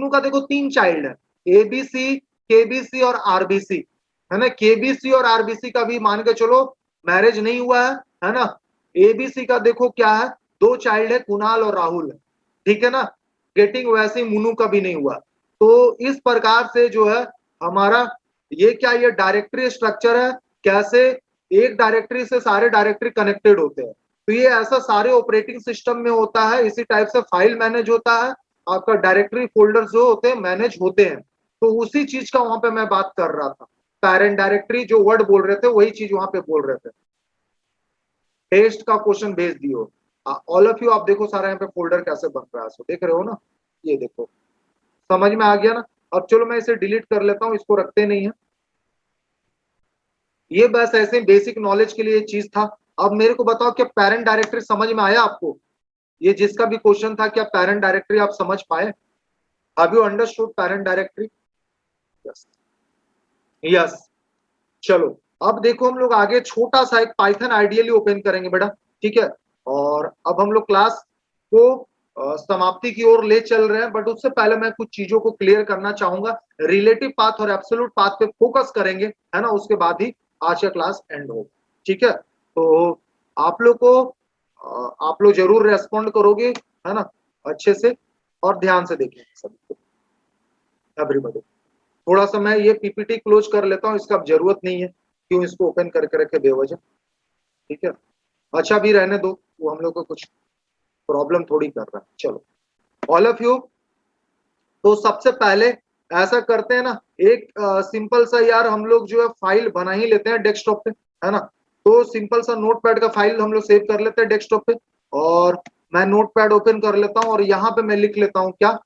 का देखो 3 चाइल्ड है, एबीसी, केबीसी और आरबीसी, है ना। केबीसी और आरबीसी का भी मान के चलो मैरिज नहीं हुआ है ना। एबीसी का देखो क्या है, 2 चाइल्ड है, कुणाल और राहुल है, ठीक है ना। गेटिंग वैसे मुनु का भी नहीं हुआ। तो इस प्रकार से जो है हमारा ये क्या, ये डायरेक्टरी स्ट्रक्चर है। कैसे एक डायरेक्टरी से सारे डायरेक्टरी कनेक्टेड होते हैं, तो ये ऐसा सारे ऑपरेटिंग सिस्टम में होता है। इसी टाइप से फाइल मैनेज होता है, आपका डायरेक्टरी फोल्डर जो होते हैं मैनेज होते हैं। तो उसी चीज का वहां पे मैं बात कर रहा था, पेरेंट डायरेक्टरी जो वर्ड बोल रहे थे वही चीज वहां पे बोल रहे थे। टेस्ट का क्वेश्चन भेज दियो ऑल ऑफ यू। आप देखो सारा यहाँ पे फोल्डर कैसे बन रहा है, सो देख रहे हो ना, ये देखो समझ में आ गया ना। अब चलो मैं इसे डिलीट कर लेता हूँ, इसको रखते नहीं है। ये बस ऐसे बेसिक नॉलेज के लिए चीज था। अब मेरे को बताओ क्या पेरेंट डायरेक्टरी समझ में आया आपको? ये जिसका भी क्वेश्चन था, क्या पेरेंट डायरेक्टरी आप समझ पाए? Have you understood parent directory? Yes, yes. चलो अब देखो हम लोग आगे छोटा सा एक पाइथन आइडियली ओपन करेंगे बेटा, ठीक है। और अब हम लोग क्लास को समाप्ति की ओर ले चल रहे हैं, बट उससे पहले मैं कुछ चीजों को क्लियर करना चाहूंगा। रिलेटिव पाथ और एब्सोल्यूट पाथ पे फोकस करेंगे, है ना, उसके बाद ही आज का क्लास एंड होगा, ठीक है। तो आप लोग को आप लोग जरूर रेस्पॉन्ड करोगे, है ना, अच्छे से, और ध्यान से देखेंगे सभी एवरीबॉडी। थोड़ा सा मैं ये पीपीटी क्लोज कर लेता हूँ, इसका अब जरूरत नहीं है, क्यों इसको ओपन करके रखे बेवजह, ठीक है। अच्छा भी रहने दो, वो हम लोग को कुछ प्रॉब्लम थोड़ी कर रहा है। चलो ऑल ऑफ यू, तो सबसे पहले ऐसा करते हैं ना, एक सिंपल सा यार हम लोग जो है फाइल बना ही लेते हैं डेस्कटॉप पे, है ना। तो सिंपल सा नोटपैड का फाइल हम लोग सेव कर लेते हैं डेस्कटॉप पे, और मैं नोटपैड ओपन कर लेता हूँ और यहाँ पे मैं लिख लेता हूँ क्या,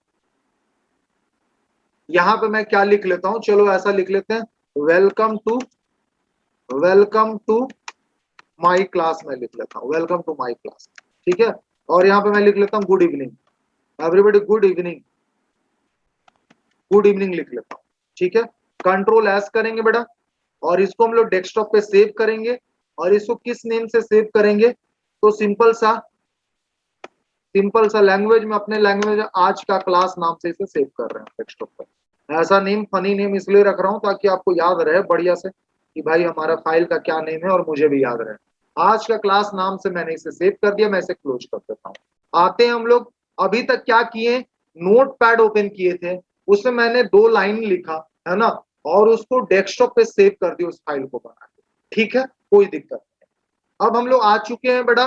यहाँ पे मैं क्या लिख लेता हूँ, चलो ऐसा लिख लेते हैं, वेलकम टू माई क्लास, मैं लिख लेता हूँ वेलकम टू माई क्लास, ठीक है। और यहाँ पे मैं लिख लेता हूँ good evening everybody, good evening, good evening लिख लेता हूँ, ठीक है। कंट्रोल एस करेंगे बेटा, और इसको हम लोग डेस्कटॉप पे सेव करेंगे। और इसको किस नेम से सेव करेंगे, तो सिंपल सा लैंग्वेज में, अपने लैंग्वेज आज का क्लास नाम से इसे सेव कर रहे हैं डेस्कटॉप पर। ऐसा नेम फनी नेम इसलिए रख रहा हूँ ताकि आपको याद रहे बढ़िया से कि भाई हमारा फाइल का क्या नेम है, और मुझे भी याद रहे। आज का क्लास नाम से मैंने इसे सेव कर दिया, मैं इसे क्लोज कर देता हूँ। आते हैं हम लोग, अभी तक क्या किए, नोट पैड ओपन किए थे, उसमें मैंने 2 लाइन लिखा, है ना, और उसको डेस्कटॉप पे सेव कर दिया उस फाइल को बना के, ठीक है, कोई दिक्कत नहीं। अब हम लोग आ चुके हैं बेटा,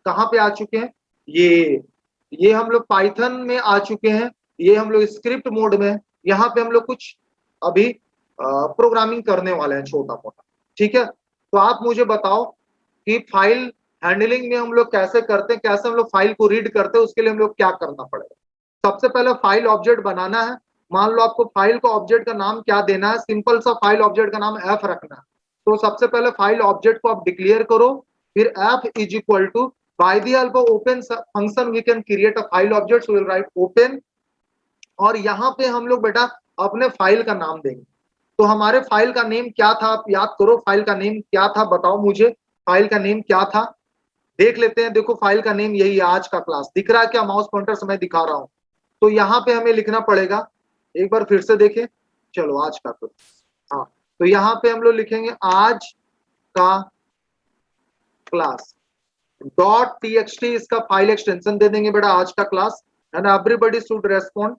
कहाँ पे आ चुके हैं, ये हम लोग पाइथन में आ चुके हैं, ये हम लोग स्क्रिप्ट मोड में। यहाँ पे हम लोग कुछ अभी प्रोग्रामिंग करने वाले हैं छोटा मोटा, ठीक है। तो आप मुझे बताओ कि फाइल हैंडलिंग में हम लोग कैसे करते हैं, कैसे हम लोग फाइल को रीड करते हैं, उसके लिए हम लोग क्या करना पड़ेगा। सबसे पहले फाइल ऑब्जेक्ट बनाना है। मान लो आपको फाइल का ऑब्जेक्ट का नाम क्या देना है, सिंपल सा फाइल ऑब्जेक्ट का नाम एफ रखना है। तो सबसे पहले फाइल ऑब्जेक्ट को आप डिक्लेयर करो, फिर F is equal to By the help of open function we can create a file object. So we'll write open और यहाँ पे हम लोग बेटा अपने फाइल का नाम देंगे। तो हमारे फाइल का नेम क्या था, आप याद करो फाइल का नेम क्या था, बताओ मुझे फाइल का नेम क्या था। देख लेते हैं, देखो फाइल का नेम यही है, आज का क्लास। दिख रहा है क्या माउस पॉइंटर से मैं दिखा रहा हूं? तो यहाँ पे हमें लिखना पड़ेगा, एक बार फिर से देखें, चलो आज का क्लास। हाँ, तो यहाँ पे हम लोग लिखेंगे आज का क्लास डॉट टीएक्सटी, इसका फाइल एक्सटेंशन दे देंगे बेटा आज का class, and everybody should respond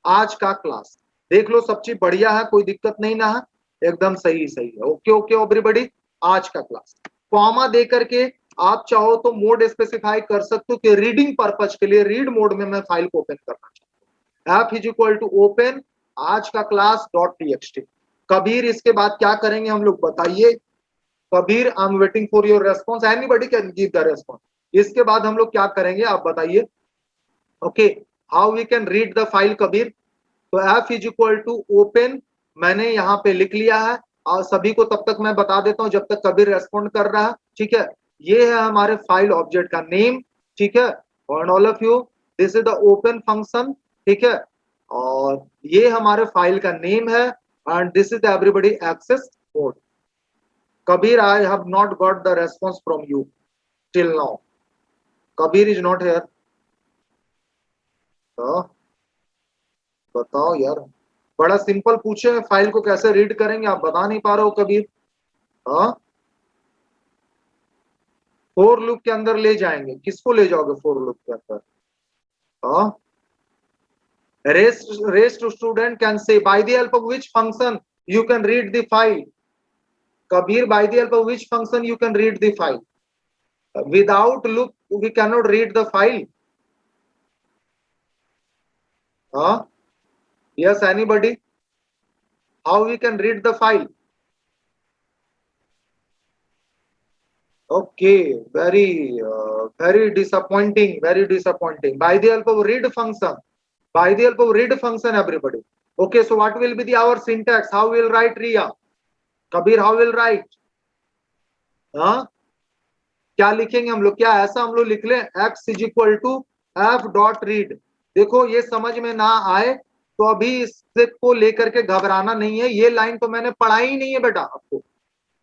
आज का क्लास। देख लो सब चीज बढ़िया है, कोई दिक्कत नहीं ना है, एकदम सही सही है। ओके ओके एवरीबॉडी, आज का क्लास। कॉमा दे करके आप चाहो तो मोड स्पेसिफाई कर सकते हो कि रीडिंग पर्पज के लिए रीड मोड में मैं फाइल को ओपन करना चाहता हूँ। F is equal to open आज का क्लास डॉट टीएक्सटी। कबीर इसके बाद क्या करेंगे हम लोग बताइए? Kabir I am waiting for your response, anybody can give the response. इसके बाद हम लोग क्या करेंगे आप बताइए? Okay, how we can read the file Kabir? तो F is equal to open, मैंने यहाँ पे लिख लिया है और सभी को तब तक मैं बता देता हूं जब तक कबीर रेस्पॉन्ड कर रहा है। ठीक है, ये है हमारे फाइल ऑब्जेक्ट का नेम। ठीक है, और all of you this is the open function. ठीक है, और ये हमारे फाइल का नेम है and this is everybody access mode. Kabir, I have not got the response from you till now. Kabir is not here. तो बताओ यार, बड़ा सिंपल पूछे फाइल को कैसे रीड करेंगे, आप बता नहीं पा रहे हो कबीर। हाँ, फोर लूप के अंदर ले जाएंगे, किसको ले जाओगे फोर लूप के अंदर? हाँ, rest student can say by the help of which function you can read the file? Kabir, by the help of which function you can read the file? Without loop we cannot read the file. Huh? Yes, anybody? How we can read the file? Okay, very disappointing, very disappointing. By the help of read function, by the help of read function, everybody. Okay, so what will be the our syntax? How will write Riya? Kabir, how will write? हाँ, क्या लिखेंगे हम लोग? क्या ऐसा हम लोग लिख लें x is equal to F dot read? देखो ये समझ में ना आए तो अभी इससे को लेकर के घबराना नहीं है, ये लाइन तो मैंने पढ़ाई ही नहीं है बेटा आपको,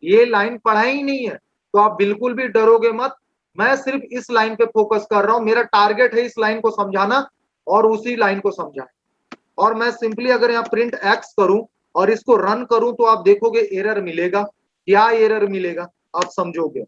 ये लाइन पढ़ाई ही नहीं है, तो आप बिल्कुल भी डरोगे मत। मैं सिर्फ इस लाइन पे फोकस कर रहा हूं, मेरा टारगेट है इस लाइन को समझाना और उसी लाइन को समझाना। और मैं सिंपली अगर यहाँ प्रिंट एक्स करूं और इसको रन करूं तो आप देखोगे एरर मिलेगा। क्या एरर मिलेगा आप समझोगे।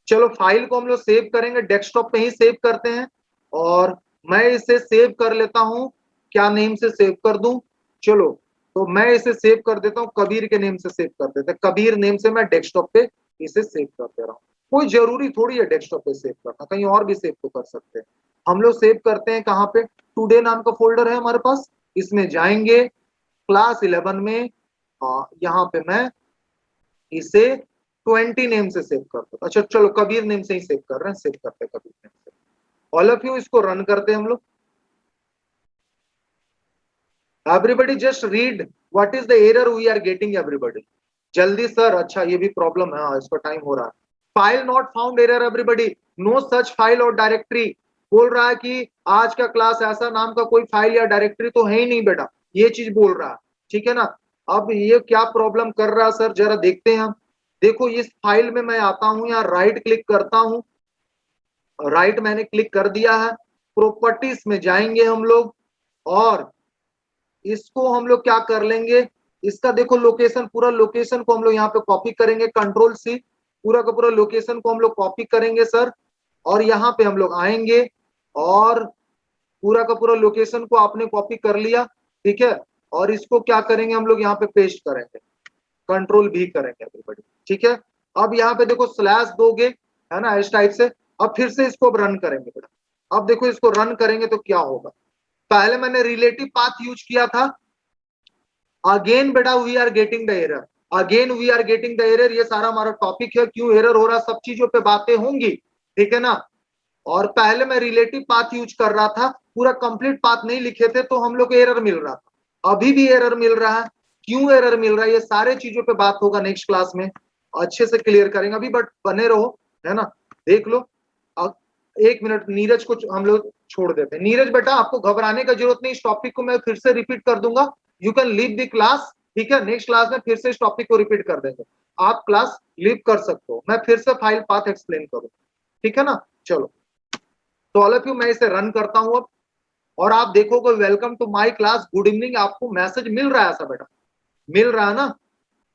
चलो फाइल को हम लोग सेव करेंगे, डेस्कटॉप पे ही सेव करते हैं और मैं इसे सेव कर लेता हूं। क्या नेम से सेव कर दूं? चलो तो मैं इसे सेव कर देता हूं, कबीर के नेम से सेव कर देते हैं। कबीर नेम से मैं डेस्कटॉप पे इसे सेव कर दे रहा हूं। कोई जरूरी थोड़ी है डेस्कटॉप पे सेव करना, कहीं और भी सेव तो कर सकते हैं। हम लोग सेव करते हैं कहाँ पे? टुडे नाम का फोल्डर है हमारे पास, इसमें जाएंगे क्लास 11 में, यहाँ पे मैं इसे 20 नेम से सेव कर दो। अच्छा चलो कबीर नेम से ही सेव कर रहे हैं, सेव करते हैं कबीर नेम से। ऑल ऑफ यू इसको रन करते हैं हम लोग। Everybody just read what is the error we are getting everybody जल्दी सर। अच्छा ये भी प्रॉब्लम है, हाँ इसका टाइम हो रहा है। File not found error everybody, no such file और डायरेक्टरी। बोल रहा है कि आज का क्लास ऐसा नाम का कोई फाइल या डायरेक्टरी तो है ही नहीं बेटा, ये चीज बोल रहा है। ठीक है ना, अब ये क्या प्रॉब्लम कर रहा है सर जरा देखते हैं हम। देखो इस फाइल में मैं आता हूं, यहाँ राइट क्लिक करता हूं, राइट मैंने क्लिक कर दिया है, प्रॉपर्टीज में जाएंगे हम लोग और इसको हम लोग क्या कर लेंगे, इसका देखो लोकेशन, पूरा लोकेशन को हम लोग यहाँ पे कॉपी करेंगे, कंट्रोल सी, पूरा का पूरा लोकेशन को हम लोग कॉपी करेंगे सर। और यहाँ पे हम लोग आएंगे और पूरा का पूरा लोकेशन को आपने कॉपी कर लिया। ठीक है, और इसको क्या करेंगे हम लोग यहाँ पे पेस्ट करेंगे, कंट्रोल भी करेंगे एवरीबॉडी। ठीक है, अब यहाँ पे देखो स्लैश दोगे है ना इस टाइप से। अब फिर से इसको रन करेंगे बेटा। अब देखो इसको रन करेंगे तो क्या होगा। पहले मैंने रिलेटिव पाथ यूज किया था, अगेन बेटा we are getting the error, again we are getting the error. ये सारा हमारा टॉपिक है, क्यों एरर हो रहा, सब चीजों पे बातें होंगी। ठीक है ना, और पहले मैं रिलेटिव पाथ यूज कर रहा था, पूरा कंप्लीट पाथ नहीं लिखे थे तो हम लोग को एरर मिल रहा था, अभी भी एरर मिल रहा है। क्यों एरर मिल रहा है, ये सारे चीजों पे बात होगा नेक्स्ट क्लास में, अच्छे से क्लियर करेंगे अभी, बट बने रहो। है ना। देख लो, अब 1 मिनट नीरज को हम लोग छोड़ देते हैं। नीरज बेटा आपको घबराने का जरूरत नहीं, इस टॉपिक को मैं फिर से रिपीट कर दूंगा, you can leave the class, ठीक है। नेक्स्ट क्लास में फिर से इस टॉपिक को रिपीट कर देंगे, आप क्लास लीव कर सकते हो, मैं फिर से फाइल पाथ एक्सप्लेन करूँ, ठीक है ना। चलो, तो ऑल ऑफ यू मैं इसे रन करता हूं अब, और आप देखोगे welcome to my class, good evening, आपको मैसेज मिल रहा है ऐसा बेटा, मिल रहा है ना।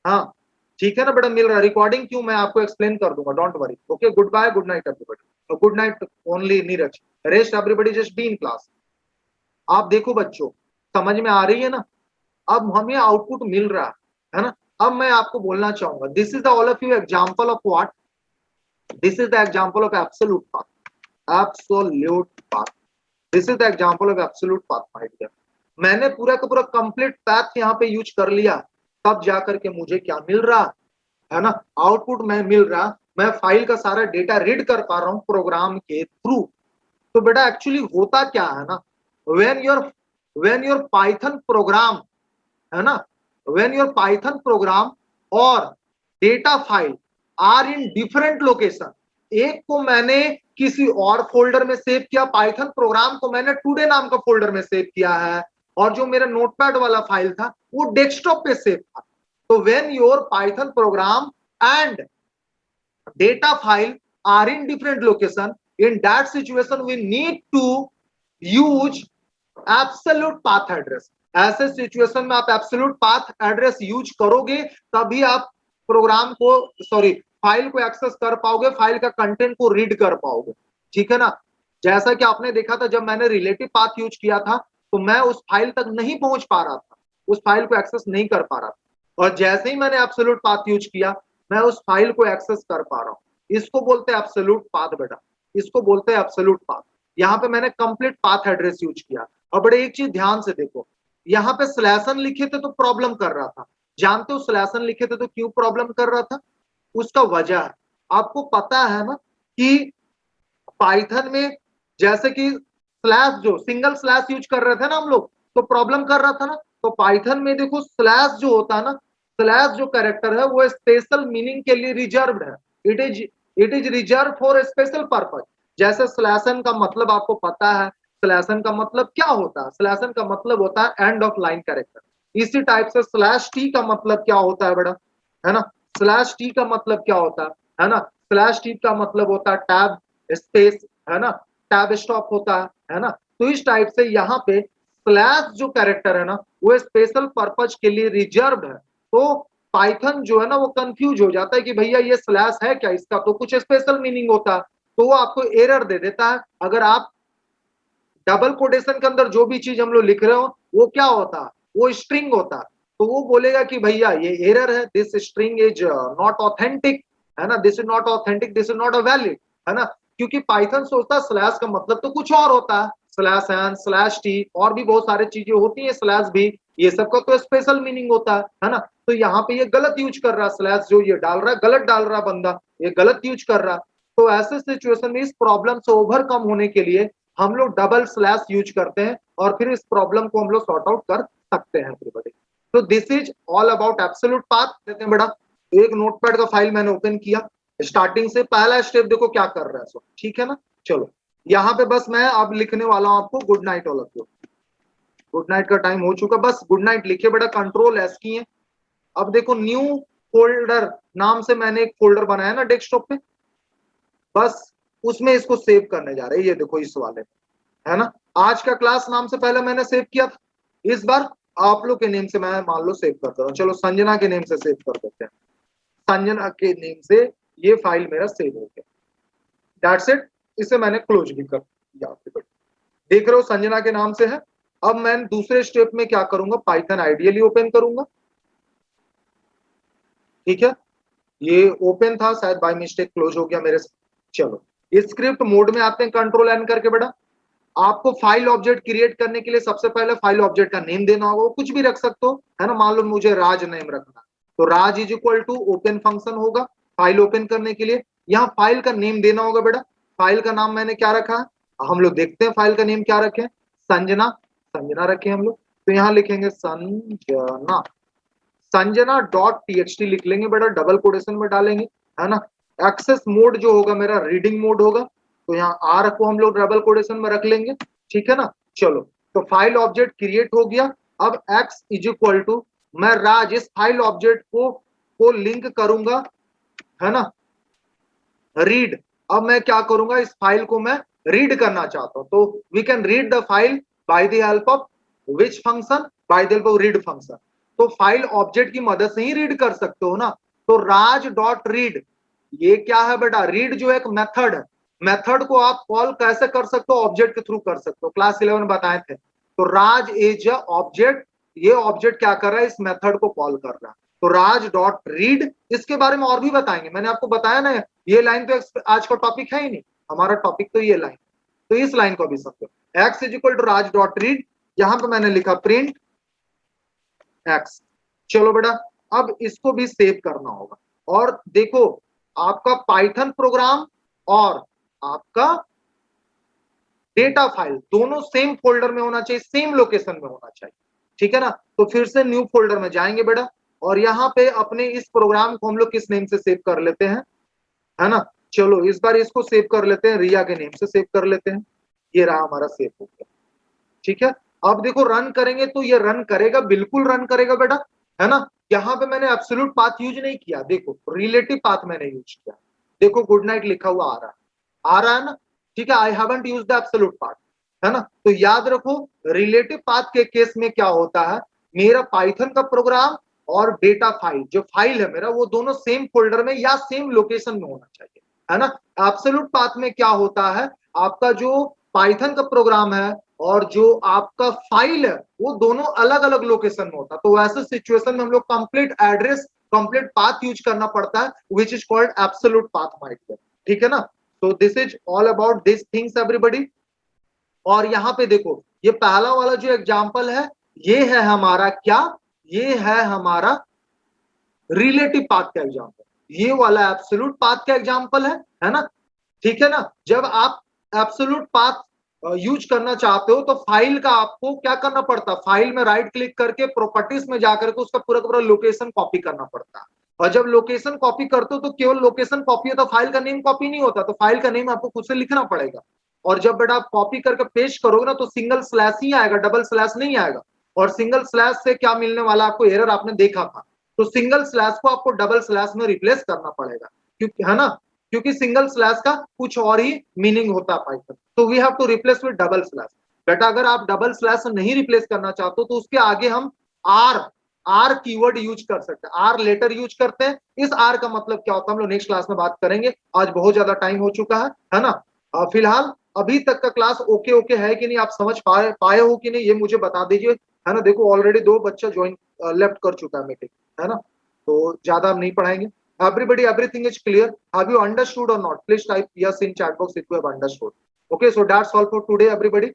हाँ ठीक है ना बेटा, मिल रहा है। रिकॉर्डिंग क्यों, मैं आपको एक्सप्लेन कर दूंगा, don't worry. Okay, good bye, good night everybody, good night only Neeraj, rest everybody, just be in class. आप देखो बच्चों, समझ में आ रही है ना, अब हमें आउटपुट मिल रहा है ना। अब मैं आपको बोलना चाहूंगा, this is the all of you example of what, this is the example of absolute path, absolute path, this is the example of absolute path my dear. मैंने पूरा का पूरा कंप्लीट पाथ यहाँ पे यूज कर लिया, तब जाकर के मुझे क्या मिल रहा है ना, आउटपुट में मिल रहा, मैं फाइल का सारा डेटा रीड कर पा रहा हूँ प्रोग्राम के थ्रू। तो बेटा एक्चुअली होता क्या है ना, व्हेन योर पाइथन प्रोग्राम, है ना, व्हेन योर पाइथन प्रोग्राम और data file are in different location, एक को मैंने किसी और फोल्डर में सेव किया, पाइथन प्रोग्राम को मैंने टुडे नाम का फोल्डर में सेव किया है, और जो मेरा नोटपैड वाला फाइल था वो डेस्कटॉप पे सेव था। तो when your Python programme and data file are in different location, in that situation we need to use absolute path address। ऐसे सिचुएशन में आप एब्सोल्यूट पाथ एड्रेस यूज करोगे, तभी आप प्रोग्राम को, सॉरी, फाइल को एक्सेस कर पाओगे, फाइल का कंटेंट को रीड कर पाओगे, ठीक है ना। जैसा कि आपने देखा था, जब मैंने रिलेटिव पाथ यूज किया था तो मैं उस फाइल तक नहीं पहुंच पा रहा था, उस फाइल को एक्सेस नहीं कर पा रहा था, और जैसे ही मैंने एब्सोल्यूट पाथ यूज किया, मैं उस फाइल को एक्सेस कर पा रहा हूं। इसको बोलते हैं एब्सोल्यूट पाथ बेटा, इसको बोलते हैं एब्सोल्यूट पाथ। यहाँ पे मैंने कंप्लीट पाथ एड्रेस यूज किया। और बड़े एक चीज ध्यान से देखो, यहाँ पे स्लैशन लिखे थे तो प्रॉब्लम कर रहा था, जानते हो स्लैशन लिखे थे तो क्यों प्रॉब्लम कर रहा था, उसका वजह है, आपको पता है ना कि पाइथन में जैसे कि स्लैश, जो सिंगल स्लैश यूज कर रहे थे ना हम लोग, तो प्रॉब्लम कर रहा था ना। तो पाइथन में देखो स्लैश जो होता है ना, स्लैश जो कैरेक्टर है वो स्पेशल मीनिंग के लिए रिजर्व्ड है, it is reserve for special purpose. जैसे स्लैशन का मतलब आपको पता है, स्लैशन का मतलब क्या होता है, स्लैशन का मतलब होता है एंड ऑफ लाइन कैरेक्टर। इसी टाइप से स्लैश टी का मतलब क्या होता है बेटा, है ना, स्लैश टी का मतलब क्या होता है ना, स्लैश टी का मतलब होता है टैब स्पेस, है ना, टैब स्टॉप होता है ना। तो इस टाइप से यहाँ पे स्लैश जो कैरेक्टर है ना, वो स्पेशल पर्पज के लिए रिजर्व है। तो पाइथन जो है ना वो कंफ्यूज हो जाता है कि भैया ये स्लैश है क्या, इसका तो कुछ स्पेशल मीनिंग होता है, तो वो आपको एरर दे देता है। अगर आप डबल कोटेशन के अंदर जो भी चीज हम लोग लिख रहे हो वो क्या होता है, वो स्ट्रिंग होता है, तो वो बोलेगा कि भैया ये एरर है, this string is not authentic, है ना, this is not authentic, this is not a valid, है ना। क्योंकि पाइथन सोचता है स्लैश का मतलब तो कुछ और होता है, स्लैश एन, स्लैश टी, और भी बहुत सारी चीजें होती है, स्लैश भी, ये सब का तो स्पेशल मीनिंग होता है ना। तो यहाँ पे ये गलत यूज कर रहा है, स्लैश जो ये डाल रहा है गलत डाल रहा है बंदा, ये गलत यूज कर रहा है। तो ऐसे सिचुएशन में इस प्रॉब्लम से ओवरकम होने के लिए हम लोग डबल स्लैश यूज करते हैं, और फिर इस प्रॉब्लम को हम लोग सॉर्ट आउट कर सकते हैं एवरीबॉडी। तो this is all about absolute path. लेते हैं बेटा, एक नोटपैड का फाइल मैंने ओपन किया, स्टार्टिंग से पहला स्टेप देखो क्या कर रहा है, सो ठीक है ना। चलो, यहाँ पे बस मैं अब लिखने वाला हूं आपको good night all of you, good night का टाइम हो चुका, बस गुड नाइट लिखे बेटा, कंट्रोल एस की है। अब देखो न्यू फोल्डर नाम से मैंने एक फोल्डर बनाया ना डेस्कटॉप पे, बस उसमें इसको सेव करने जा रहे हैं, ये देखो इस वाले, है ना। आज का क्लास नाम से पहले मैंने सेव किया था, इस बार आप लोग के नेम से मैं मान लो सेव करता हूँ। चलो संजना के नेम से सेव कर देते हैं, संजना के नेम से ये फाइल मेरा सेव हो गया, दैट्स इट। इसे मैंने क्लोज भी कर दिया, देख रहे हो संजना के नाम से है। अब मैं दूसरे स्टेप में क्या करूंगा, पाइथन आइडियली ओपन करूंगा, ठीक है, ये ओपन था शायद बाय मिस्टेक क्लोज हो गया मेरे से। चलो स्क्रिप्ट मोड में आते हैं, कंट्रोल एन करके बेटा। आपको फाइल ऑब्जेक्ट क्रिएट करने के लिए सबसे पहले फाइल ऑब्जेक्ट का नेम देना होगा, वो कुछ भी रख सकते हो, है ना। मान लो मुझे राज नेम रखना, तो Raj is equal to open function होगा फाइल ओपन करने के लिए। यहाँ फाइल का नेम देना होगा बेटा, फाइल का नाम मैंने क्या रखा है, हम लोग देखते हैं फाइल का नेम क्या रखे, संजना, संजना रखे हम लोग। तो यहाँ लिखेंगे संजना, संजना डॉट टीएक्सटी लिख लेंगे बेटा, डबल कोटेशन में डालेंगे, है ना। एक्सेस मोड जो होगा मेरा रीडिंग मोड होगा, तो यहाँ आर को हम लोग डबल कोटेशन में रख लेंगे, ठीक है ना। चलो, तो फाइल ऑब्जेक्ट क्रिएट हो गया। अब एक्स इज इक्वल टू, मैं राज इस फाइल ऑब्जेक्ट को लिंक करूंगा, है ना, रीड। अब मैं क्या करूंगा, इस फाइल को मैं रीड करना चाहता हूं, तो we can read the file by the help of which function, by the help of read function. तो फाइल ऑब्जेक्ट की मदद से ही रीड कर सकते हो ना। तो राज डॉट रीड, ये क्या है बेटा, रीड जो एक मेथड है, मेथड को आप कॉल कैसे कर सकते हो, ऑब्जेक्ट के थ्रू कर सकते हो, क्लास 11 बताए थे। तो राज इज अ ऑब्जेक्ट, ये ऑब्जेक्ट क्या कर रहा है, इस मेथड को कॉल कर रहा है। तो राज डॉट रीड, इसके बारे में और भी बताएंगे, मैंने आपको बताया ना, ये लाइन तो आज का टॉपिक है ही नहीं, हमारा टॉपिक तो ये लाइन, तो इस लाइन को भी समझो। X is equal to Raj dot read, यहां पे मैंने लिखा प्रिंट एक्स। चलो बेटा, अब इसको भी सेव करना होगा। और देखो, आपका पाइथन प्रोग्राम और आपका डेटा फाइल दोनों सेम फोल्डर में होना चाहिए, सेम लोकेशन में होना चाहिए, ठीक है ना। तो फिर से न्यू फोल्डर में जाएंगे बेटा, और यहाँ पे अपने इस प्रोग्राम को हम लोग किस नेम से सेव कर लेते हैं, है ना। चलो इस बार इसको सेव कर लेते हैं, रिया के नेम से सेव कर लेते हैं। ये रहा हमारा सेव हो गया, ठीक है। अब देखो रन करेंगे तो ये रन करेगा, बिल्कुल रन करेगा बेटा, है ना। यहाँ पे मैंने एब्सोल्यूट पाथ यूज नहीं किया, देखो रिलेटिव पाथ मैंने यूज किया। देखो गुड नाइट लिखा हुआ आ रहा है ना, ठीक है। I haven't used the absolute path, है ना। तो याद रखो, रिलेटिव पाथ के केस में क्या होता है, मेरा पाइथन का प्रोग्राम और डेटा फाइल, जो फाइल है मेरा, वो दोनों सेम फोल्डर में या सेम लोकेशन में होना चाहिए, है ना। एब्सोल्यूट पाथ में क्या होता है, आपका जो पाइथन का प्रोग्राम है और जो आपका फाइल है, वो दोनों अलग अलग लोकेशन में होता है। तो वैसे सिचुएशन में हम लोग complete address, complete path use करना पड़ता है, which is called absolute path my dear, ठीक है ना। तो this is all about this things everybody. और यहाँ पे देखो, ये पहला वाला जो एग्जाम्पल है, ये है हमारा क्या, ये है हमारा रिलेटिव पाथ का एग्जाम्पल, ये वाला एब्सोल्यूट पाथ का एग्जाम्पल है ना, ठीक है ना। जब आप एब्सोल्यूट पाथ यूज करना चाहते हो, तो फाइल का आपको क्या करना पड़ता है, फाइल में राइट क्लिक करके प्रॉपर्टीज में जाकर के उसका पूरा पूरा लोकेशन कॉपी करना पड़ता है। और जब लोकेशन कॉपी करते हो तो केवल लोकेशन कॉपी होता, फाइल का नेम कॉपी नहीं होता, तो फाइल का नेम आपको खुद से लिखना पड़ेगा। और जब बेटा आप कॉपी करके पेस्ट करोगे ना, तो सिंगल स्लैश ही आएगा, डबल स्लैश नहीं आएगा। और सिंगल स्लैश से क्या मिलने वाला आपको एरर, आपने देखा था। तो सिंगल स्लैश को आपको डबल स्लैश में रिप्लेस करना पड़ेगा, क्योंकि, है ना, क्योंकि सिंगल स्लैश का कुछ और ही मीनिंग होता है पाइथन। तो we have to replace with double slash. बेटा अगर आप डबल स्लैश नहीं रिप्लेस करना चाहते हो, तो उसके आगे हम आर कीवर्ड यूज कर सकते हैं, आर लेटर यूज करते हैं। इस आर का मतलब क्या होता है, हम लोग नेक्स्ट क्लास में बात करेंगे, आज बहुत ज्यादा टाइम हो चुका है ना। फिलहाल अभी तक का क्लास ओके ओके है कि नहीं, आप समझ पाए हो कि नहीं, ये मुझे बता दीजिए, है ना। देखो ऑलरेडी 2 बच्चा ज्वाइन लेफ्ट कर चुका है मीटिंग, है ना। तो ज्यादा हम नहीं पढ़ाएंगे। Everybody, everything is clear. Have you understood or not? Please type yes in chat box if you have understood. Okay, so that's all for today, everybody.